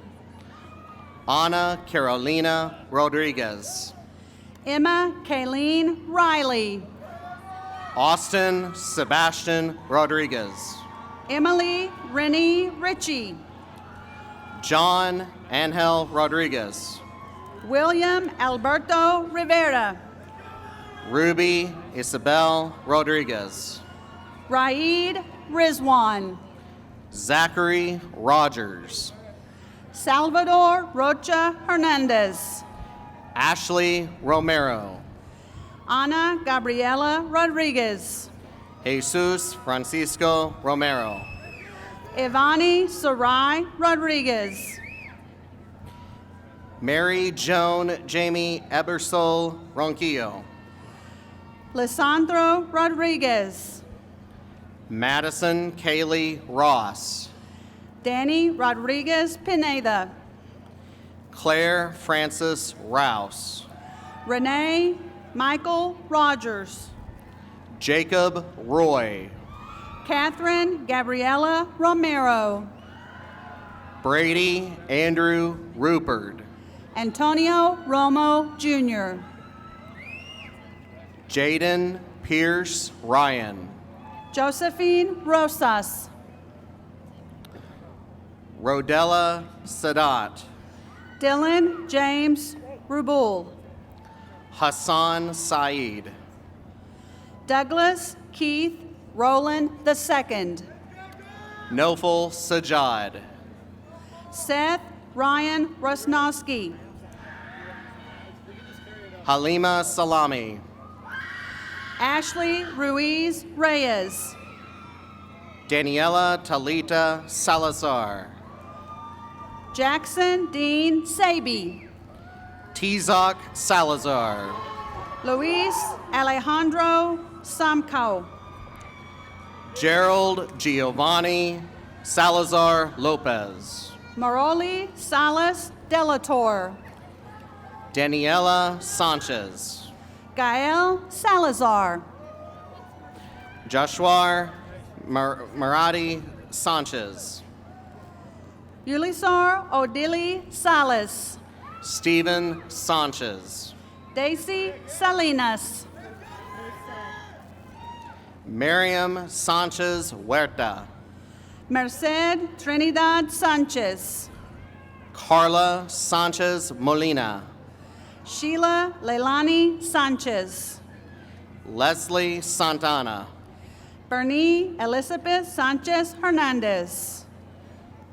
Speaker 7: Ana Carolina Rodriguez,
Speaker 8: Emma Kayleen Riley,
Speaker 7: Austin Sebastian Rodriguez,
Speaker 8: Emily Rennie Ritchie,
Speaker 7: John Angel Rodriguez,
Speaker 8: William Alberto Rivera,
Speaker 7: Ruby Isabel Rodriguez,
Speaker 8: Raid Rizwan,
Speaker 7: Zachary Rogers,
Speaker 8: Salvador Rocha Hernandez,
Speaker 7: Ashley Romero,
Speaker 8: Ana Gabriela Rodriguez,
Speaker 7: Jesus Francisco Romero,
Speaker 8: Ivani Sarai Rodriguez,
Speaker 7: Mary Joan Jamie Ebersol Ronquillo,
Speaker 8: Lisandro Rodriguez,
Speaker 7: Madison Kaylee Ross,
Speaker 8: Danny Rodriguez Pineda,
Speaker 7: Claire Francis Rouse,
Speaker 8: Renee Michael Rogers,
Speaker 7: Jacob Roy,
Speaker 8: Catherine Gabriela Romero,
Speaker 7: Brady Andrew Rupert,
Speaker 8: Antonio Romo Jr.
Speaker 7: Jaden Pierce Ryan.
Speaker 8: Josephine Rosas.
Speaker 7: Rodella Sadat.
Speaker 8: Dylan James Rubul.
Speaker 7: Hassan Saeed.
Speaker 8: Douglas Keith Rowland II.
Speaker 7: Nofal Sajad.
Speaker 8: Seth Ryan Rosnowski.
Speaker 7: Halima Salami.
Speaker 8: Ashley Ruiz Reyes.
Speaker 7: Daniela Talita Salazar.
Speaker 8: Jackson Dean Sabi.
Speaker 7: Tizak Salazar.
Speaker 8: Luis Alejandro Samco.
Speaker 7: Gerald Giovanni Salazar Lopez.
Speaker 8: Maroli Salas Delator.
Speaker 7: Daniela Sanchez.
Speaker 8: Gael Salazar.
Speaker 7: Joshua Marati Sanchez.
Speaker 8: Ulisar Odili Salas.
Speaker 7: Steven Sanchez.
Speaker 8: Daisy Salinas.
Speaker 7: Miriam Sanchez Huerta.
Speaker 8: Merced Trinidad Sanchez.
Speaker 7: Carla Sanchez Molina.
Speaker 8: Sheila Leilani Sanchez.
Speaker 7: Leslie Santana.
Speaker 8: Bernie Elizabeth Sanchez Hernandez.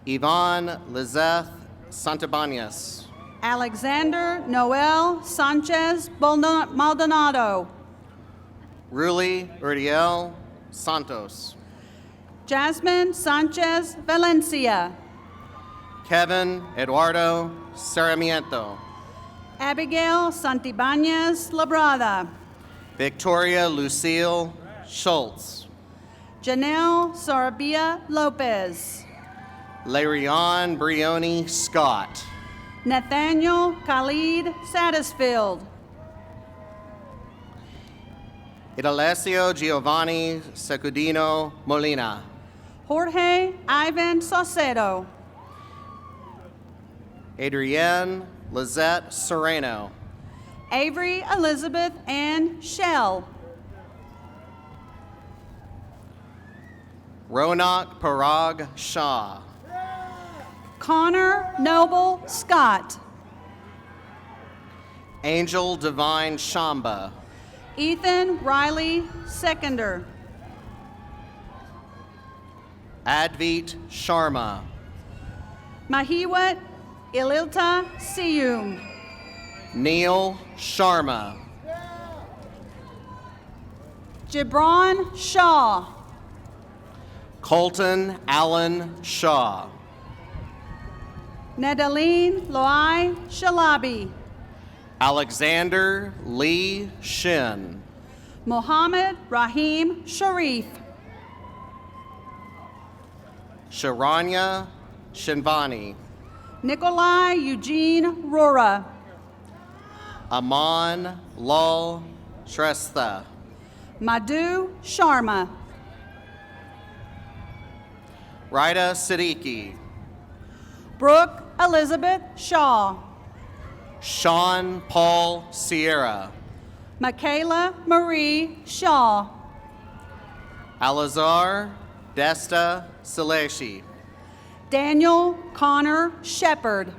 Speaker 7: Yvonne Lizeth Santabanas.
Speaker 8: Alexander Noel Sanchez Maldonado.
Speaker 7: Ruli Uriel Santos.
Speaker 8: Jasmine Sanchez Valencia.
Speaker 7: Kevin Eduardo Sarmiento.
Speaker 8: Abigail Santibanez Labrada.
Speaker 7: Victoria Lucille Schultz.
Speaker 8: Janelle Sarabia Lopez.
Speaker 7: Larion Brioni Scott.
Speaker 8: Nathaniel Khalid Satisfield.
Speaker 7: Idalesio Giovanni Secudino Molina.
Speaker 8: Jorge Ivan Saucedo.
Speaker 7: Adrienne Lizette Sereno.
Speaker 8: Avery Elizabeth Ann Shell.
Speaker 7: Ronak Parag Shah.
Speaker 8: Connor Noble Scott.
Speaker 7: Angel Divine Shamba.
Speaker 8: Ethan Riley Seconder.
Speaker 7: Advit Sharma.
Speaker 8: Mahiwat Ililta Siyum.
Speaker 7: Neil Sharma.
Speaker 8: Gibran Shaw.
Speaker 7: Colton Allen Shaw.
Speaker 8: Nadaline Loai Shalabi.
Speaker 7: Alexander Lee Shin.
Speaker 8: Mohammed Rahim Sharif.
Speaker 7: Sharanya Shinvani.
Speaker 8: Nikolai Eugene Rora.
Speaker 7: Aman Lal Shrestha.
Speaker 8: Madhu Sharma.
Speaker 7: Rida Siddiqui.
Speaker 8: Brooke Elizabeth Shaw.
Speaker 7: Sean Paul Sierra.
Speaker 8: Michaela Marie Shaw.
Speaker 7: Alazar Desta Saleshi.
Speaker 8: Daniel Connor Shepard.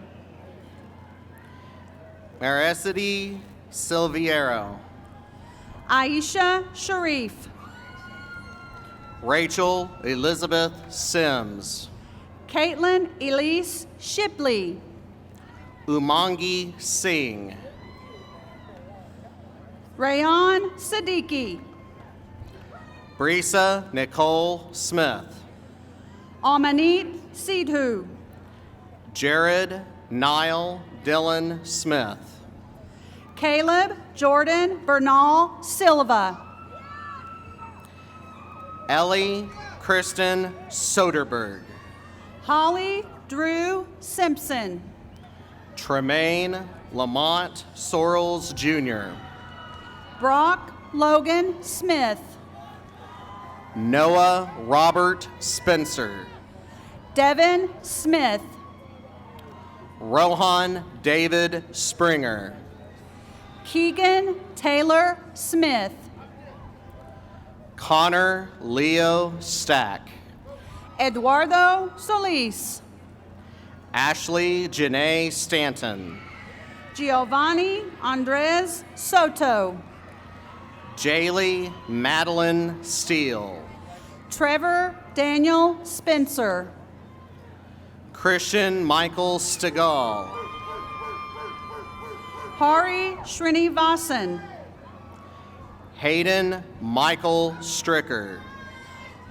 Speaker 7: Maricity Silviero.
Speaker 8: Aisha Sharif.
Speaker 7: Rachel Elizabeth Sims.
Speaker 8: Caitlin Elise Shipley.
Speaker 7: Umangi Singh.
Speaker 8: Rayon Siddiqui.
Speaker 7: Brisa Nicole Smith.
Speaker 8: Amanit Sidhu.
Speaker 7: Jared Niall Dylan Smith.
Speaker 8: Caleb Jordan Bernal Silva.
Speaker 7: Ellie Kristen Soderberg.
Speaker 8: Holly Drew Simpson.
Speaker 7: Tremaine Lamont Sorrells Jr.
Speaker 8: Brock Logan Smith.
Speaker 7: Noah Robert Spencer.
Speaker 8: Devin Smith.
Speaker 7: Rohan David Springer.
Speaker 8: Keegan Taylor Smith.
Speaker 7: Connor Leo Stack.
Speaker 8: Eduardo Solis.
Speaker 7: Ashley Janae Stanton.
Speaker 8: Giovanni Andres Soto.
Speaker 7: Jaylee Madeline Steele.
Speaker 8: Trevor Daniel Spencer.
Speaker 7: Christian Michael Stegall.
Speaker 8: Hari Srinivasan.
Speaker 7: Hayden Michael Stricker.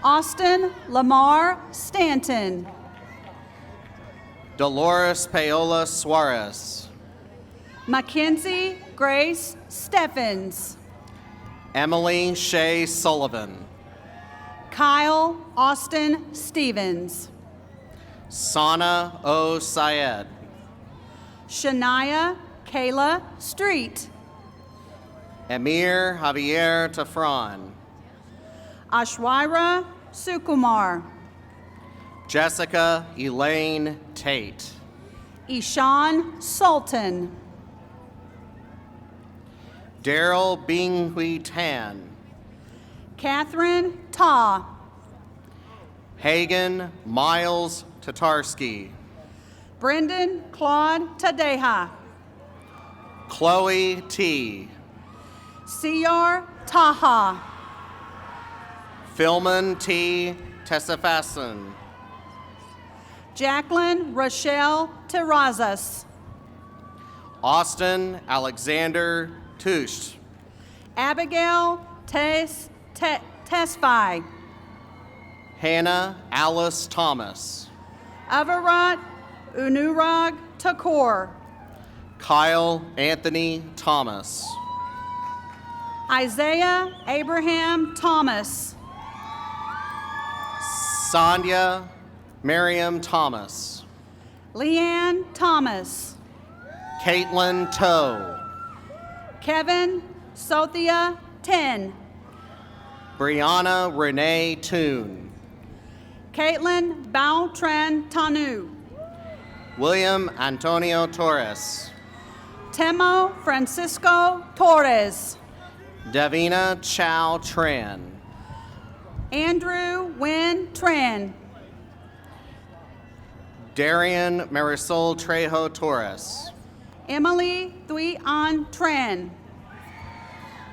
Speaker 8: Austin Lamar Stanton.
Speaker 7: Dolores Paola Suarez.
Speaker 8: Mackenzie Grace Steffens.
Speaker 7: Emily Shea Sullivan.
Speaker 8: Kyle Austin Stevens.
Speaker 7: Sana O. Syed.
Speaker 8: Shania Kayla Street.
Speaker 7: Emir Javier Tafran.
Speaker 8: Ashwira Sukumar.
Speaker 7: Jessica Elaine Tate.
Speaker 8: Ishan Sultan.
Speaker 7: Daryl Binghui Tan.
Speaker 8: Catherine Ta.
Speaker 7: Hagen Miles Tatarski.
Speaker 8: Brendan Claude Tadeha.
Speaker 7: Chloe T.
Speaker 8: Siyar Taha.
Speaker 7: Philman T. Tessafason.
Speaker 8: Jacqueline Rochelle Terrazas.
Speaker 7: Austin Alexander Tush.
Speaker 8: Abigail Tesfai.
Speaker 7: Hannah Alice Thomas.
Speaker 8: Avarat Unurag Takur.
Speaker 7: Kyle Anthony Thomas.
Speaker 8: Isaiah Abraham Thomas.
Speaker 7: Sandhya Miriam Thomas.
Speaker 8: Leanne Thomas.
Speaker 7: Caitlin Toe.
Speaker 8: Kevin Sothia Ten.
Speaker 7: Brianna Renee Toon.
Speaker 8: Caitlin Bautran Tanu.
Speaker 7: William Antonio Torres.
Speaker 8: Temo Francisco Torres.
Speaker 7: Davina Chow Tran.
Speaker 8: Andrew Wynn Tran.
Speaker 7: Darian Marisol Trejo Torres.
Speaker 8: Emily Thuy An Tran.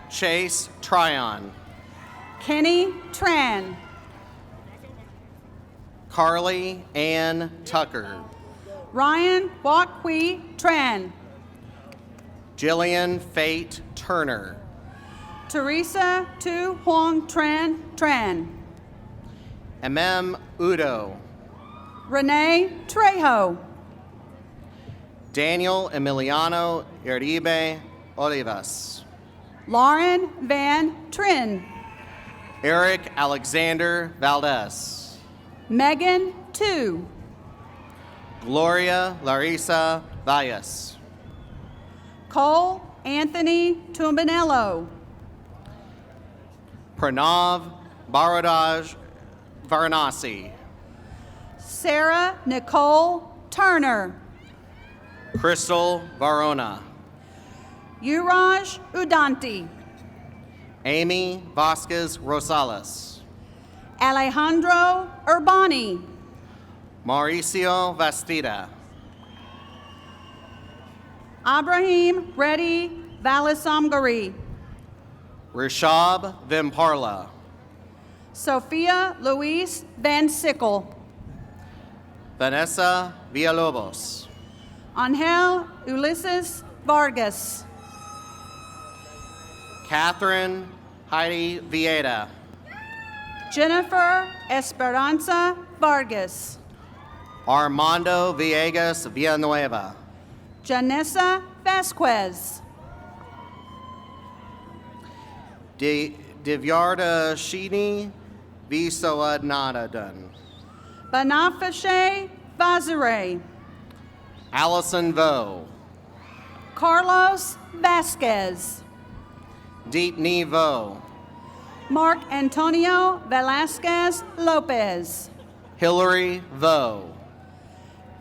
Speaker 7: Chase Tryon.
Speaker 8: Kenny Tran.
Speaker 7: Carly Ann Tucker.
Speaker 8: Ryan Wakwi Tran.
Speaker 7: Jillian Fate Turner.
Speaker 8: Teresa Tu Huang Tran Tran.
Speaker 7: MM Udo.
Speaker 8: Renee Trejo.
Speaker 7: Daniel Emiliano Iribe Olivas.
Speaker 8: Lauren Van Trin.
Speaker 7: Eric Alexander Valdez.
Speaker 8: Megan Tu.
Speaker 7: Gloria Larissa Valles.
Speaker 8: Cole Anthony Tumbanello.
Speaker 7: Pranav Baradaj Varanasi.
Speaker 8: Sarah Nicole Turner.
Speaker 7: Crystal Varona.
Speaker 8: Uraj Udanti.
Speaker 7: Amy Vasquez Rosales.
Speaker 8: Alejandro Urbani.
Speaker 7: Mauricio Vastida.
Speaker 8: Abraham Reddy Valisamgari.
Speaker 7: Rishab Vimparla.
Speaker 8: Sophia Louise Van Sickle.
Speaker 7: Vanessa Villalobos.
Speaker 8: Angel Ulysses Vargas.
Speaker 7: Catherine Heidi Vieta.
Speaker 8: Jennifer Esperanza Vargas.
Speaker 7: Armando Villegas Villanueva.
Speaker 8: Janessa Vasquez.
Speaker 7: Divyarda Shini Visawadnadadan.
Speaker 8: Banafashe Vazire.
Speaker 7: Allison Vo.
Speaker 8: Carlos Vasquez.
Speaker 7: Deep Vo.
Speaker 8: Mark Antonio Velasquez Lopez.
Speaker 7: Hillary Vo.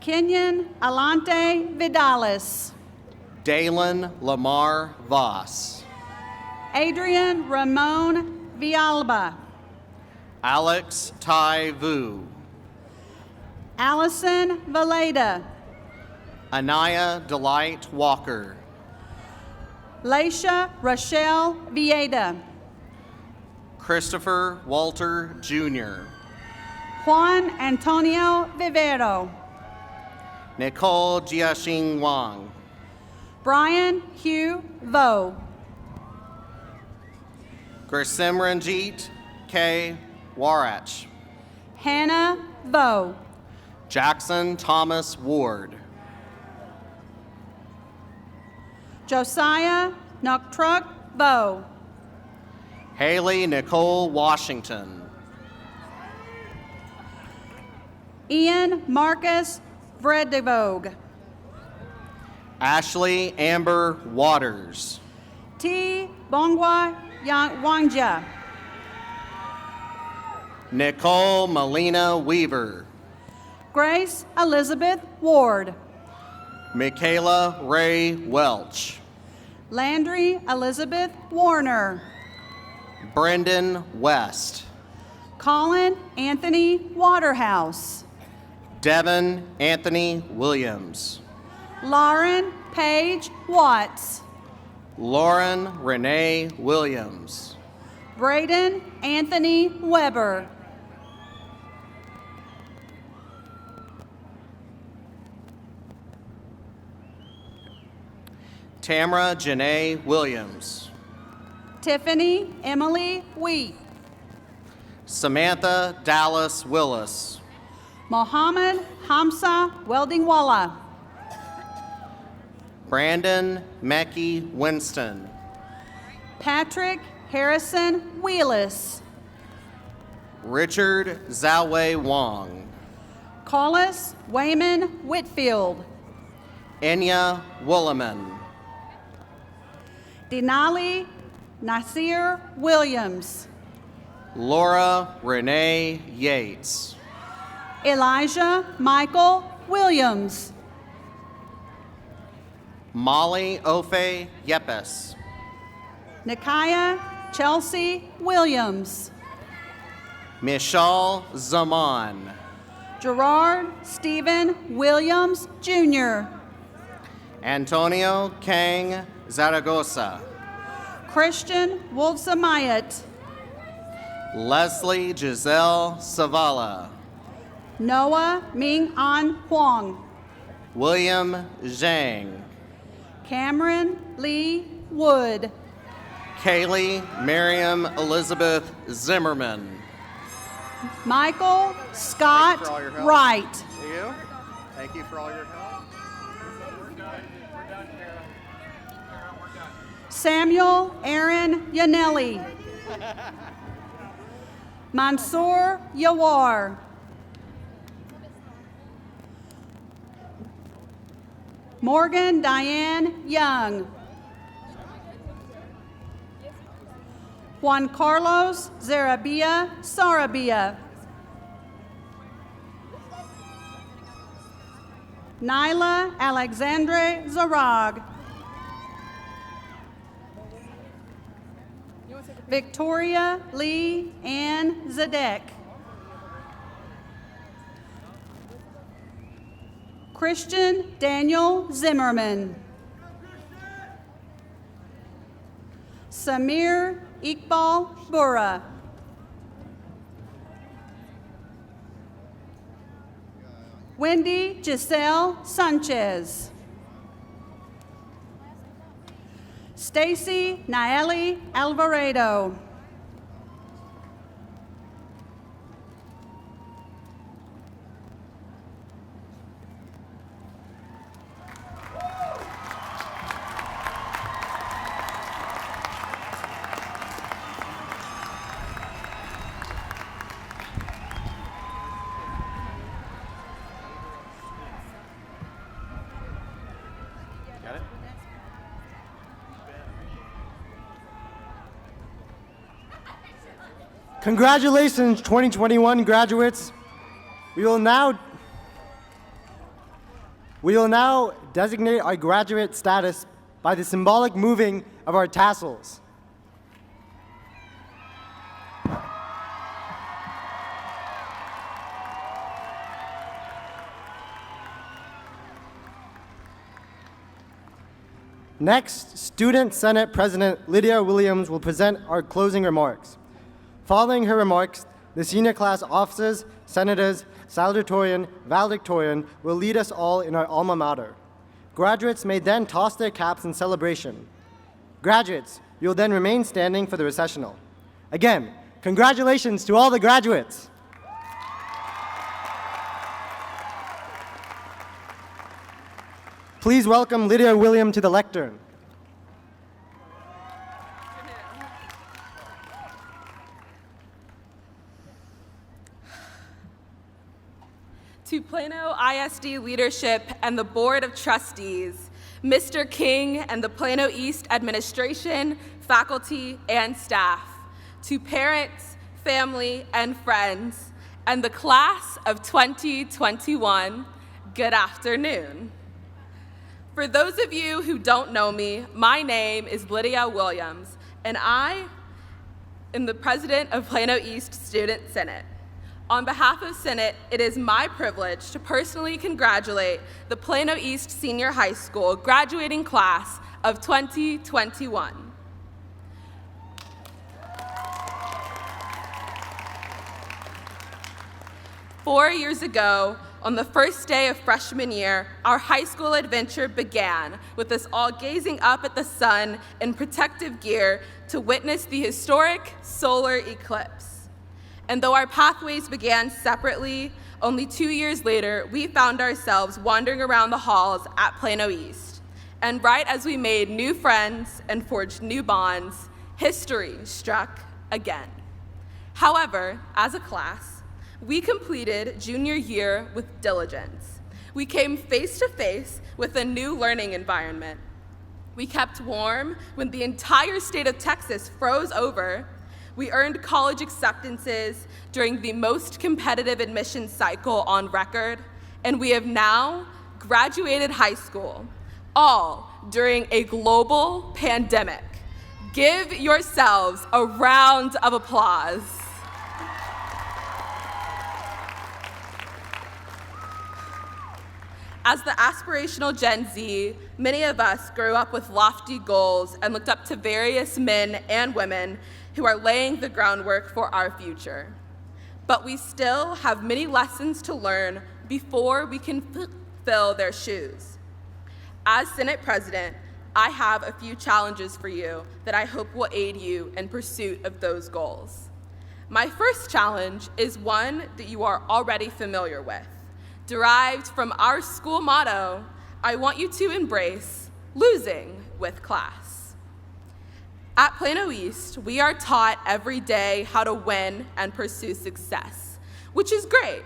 Speaker 8: Kenyon Alante Vidalis.
Speaker 7: Dalen Lamar Voss.
Speaker 8: Adrian Ramon Villalba.
Speaker 7: Alex Tai Vu.
Speaker 8: Allison Valeda.
Speaker 7: Anaya Delight Walker.
Speaker 8: Laisha Rochelle Vieda.
Speaker 7: Christopher Walter Jr.
Speaker 8: Juan Antonio Vivero.
Speaker 7: Nicole Jiaxing Wang.
Speaker 8: Brian Hugh Vo.
Speaker 7: Grasimranjit K. Warach.
Speaker 8: Hannah Vo.
Speaker 7: Jackson Thomas Ward.
Speaker 8: Josiah Noktruk Vo.
Speaker 7: Haley Nicole Washington.
Speaker 8: Ian Marcus Vredevog.
Speaker 7: Ashley Amber Waters.
Speaker 8: T. Bongwa Wangja.
Speaker 7: Nicole Melina Weaver.
Speaker 8: Grace Elizabeth Ward.
Speaker 7: Michaela Ray Welch.
Speaker 8: Landry Elizabeth Warner.
Speaker 7: Brendan West.
Speaker 8: Colin Anthony Waterhouse.
Speaker 7: Devin Anthony Williams.
Speaker 8: Lauren Paige Watts.
Speaker 7: Lauren Renee Williams.
Speaker 8: Braden Anthony Weber.
Speaker 7: Tamara Janae Williams.
Speaker 8: Tiffany Emily Wheat.
Speaker 7: Samantha Dallas Willis.
Speaker 8: Mohammed Hamza Weldingwala.
Speaker 7: Brandon Mackey Winston.
Speaker 8: Patrick Harrison Wheelis.
Speaker 7: Richard Zhao Wong.
Speaker 8: Collis Wayman Whitfield.
Speaker 7: Enya Woolliman.
Speaker 8: Denali Nasir Williams.
Speaker 7: Laura Renee Yates.
Speaker 8: Elijah Michael Williams.
Speaker 7: Molly Ofe Yepes.
Speaker 8: Nikaya Chelsea Williams.
Speaker 7: Michal Zaman.
Speaker 8: Gerard Stephen Williams Jr.
Speaker 7: Antonio Kang Zaragoza.
Speaker 8: Christian Wolfsamayat.
Speaker 7: Leslie Giselle Savala.
Speaker 8: Noah Ming An Huang.
Speaker 7: William Zhang.
Speaker 8: Cameron Lee Wood.
Speaker 7: Kaylee Miriam Elizabeth Zimmerman.
Speaker 8: Michael Scott Wright.
Speaker 7: To you. Thank you for all your help.
Speaker 8: Samuel Aaron Yanelli. Mansoor Yawar. Morgan Diane Young. Juan Carlos Zarabia Sarabia. Nyla Alexandre Zarag. Victoria Lee Ann Zadek. Christian Daniel Zimmerman. Samir Iqbal Bura. Wendy Giselle Sanchez. Stacy Naeli Alvarado.
Speaker 4: Congratulations, 2021 graduates. We will now We will now designate our graduate status by the symbolic moving of our tassels. Next, Student Senate President Lydia Williams will present our closing remarks. Following her remarks, the senior class officers, senators, salutatorian, valedictorian will lead us all in our alma mater. Graduates may then toss their caps in celebration. Graduates, you'll then remain standing for the recessional. Again, congratulations to all the graduates. Please welcome Lydia Williams to the lectern.
Speaker 9: To Plano ISD leadership and the Board of Trustees, Mr. King and the Plano East administration, faculty, and staff, to parents, family, and friends, and the class of 2021, good afternoon. For those of you who don't know me, my name is Lydia Williams, and I am the president of Plano East Student Senate. On behalf of Senate, it is my privilege to personally congratulate the Plano East Senior High School graduating class of 2021. Four years ago, on the first day of freshman year, our high school adventure began with us all gazing up at the sun in protective gear to witness the historic solar eclipse. And though our pathways began separately, only 2 years later, we found ourselves wandering around the halls at Plano East. And right as we made new friends and forged new bonds, history struck again. However, as a class, we completed junior year with diligence. We came face to face with a new learning environment. We kept warm when the entire state of Texas froze over. We earned college acceptances during the most competitive admissions cycle on record, and we have now graduated high school, all during a global pandemic. Give yourselves a round of applause. As the aspirational Gen Z, many of us grew up with lofty goals and looked up to various men and women who are laying the groundwork for our future. But we still have many lessons to learn before we can fill their shoes. As Senate President, I have a few challenges for you that I hope will aid you in pursuit of those goals. My first challenge is one that you are already familiar with. Derived from our school motto, I want you to embrace losing with class. At Plano East, we are taught every day how to win and pursue success, which is great,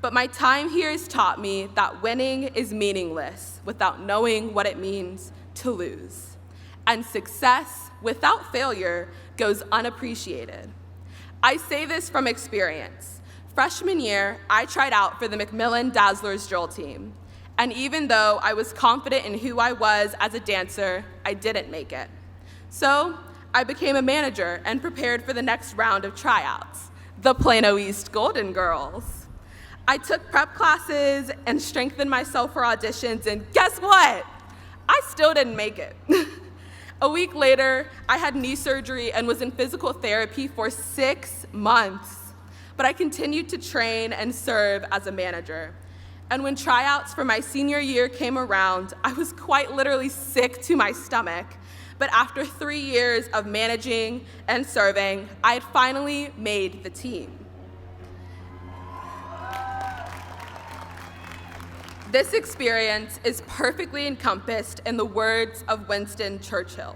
Speaker 9: but my time here has taught me that winning is meaningless without knowing what it means to lose. And success without failure goes unappreciated. I say this from experience. Freshman year, I tried out for the McMillan Dazzlers drill team. And even though I was confident in who I was as a dancer, I didn't make it. So I became a manager and prepared for the next round of tryouts, the Plano East Golden Girls. I took prep classes and strengthened myself for auditions, and guess what? I still didn't make it. A week later, I had knee surgery and was in physical therapy for 6 months. But I continued to train and serve as a manager. And when tryouts for my senior year came around, I was quite literally sick to my stomach. But after 3 years of managing and serving, I had finally made the team. This experience is perfectly encompassed in the words of Winston Churchill.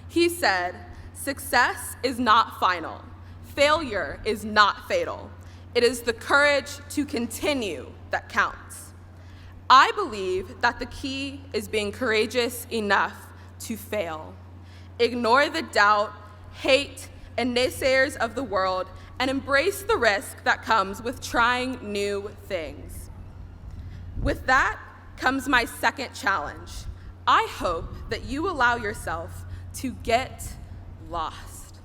Speaker 9: He said, "Success is not final. Failure is not fatal. It is the courage to continue that counts." I believe that the key is being courageous enough to fail. Ignore the doubt, hate, and naysayers of the world, and embrace the risk that comes with trying new things. With that, comes my second challenge. I hope that you allow yourself to get lost.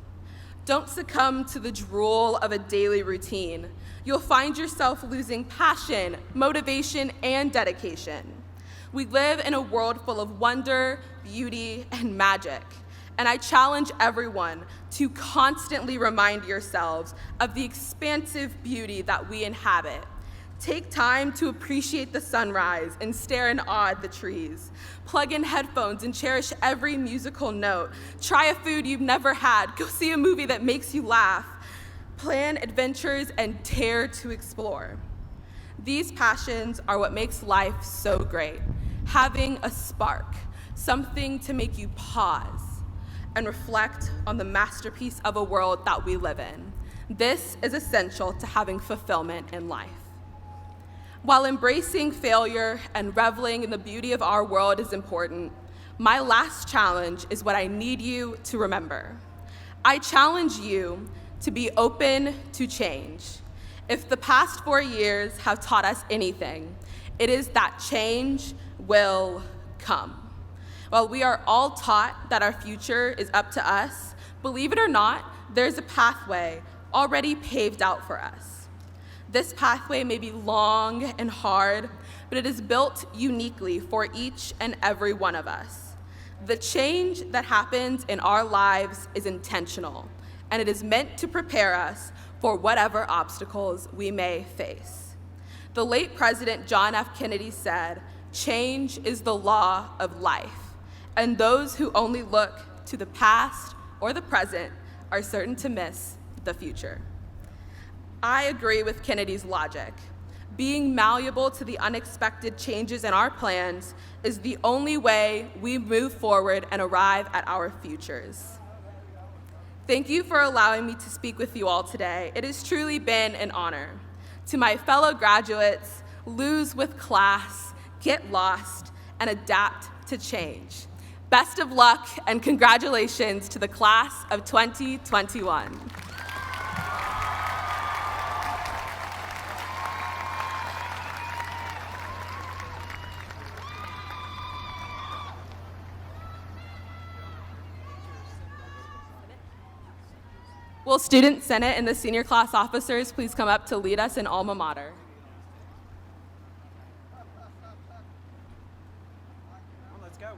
Speaker 9: Don't succumb to the drool of a daily routine. You'll find yourself losing passion, motivation, and dedication. We live in a world full of wonder, beauty, and magic. And I challenge everyone to constantly remind yourselves of the expansive beauty that we inhabit. Take time to appreciate the sunrise and stare in awe at the trees. Plug in headphones and cherish every musical note. Try a food you've never had. Go see a movie that makes you laugh. Plan adventures and dare to explore. These passions are what makes life so great. Having a spark, something to make you pause and reflect on the masterpiece of a world that we live in. This is essential to having fulfillment in life. While embracing failure and reveling in the beauty of our world is important, my last challenge is what I need you to remember. I challenge you to be open to change. If the past 4 years have taught us anything, it is that change will come. While we are all taught that our future is up to us, believe it or not, there's a pathway already paved out for us. This pathway may be long and hard, but it is built uniquely for each and every one of us. The change that happens in our lives is intentional, and it is meant to prepare us for whatever obstacles we may face. The late President John F. Kennedy said, "Change is the law of life, and those who only look to the past or the present are certain to miss the future." I agree with Kennedy's logic. Being malleable to the unexpected changes in our plans is the only way we move forward and arrive at our futures. Thank you for allowing me to speak with you all today. It has truly been an honor. To my fellow graduates, lose with class, get lost, and adapt to change. Best of luck and congratulations to the class of 2021. Will Student Senate and the senior class officers please come up to lead us in Alma Mater?
Speaker 3: Let's go.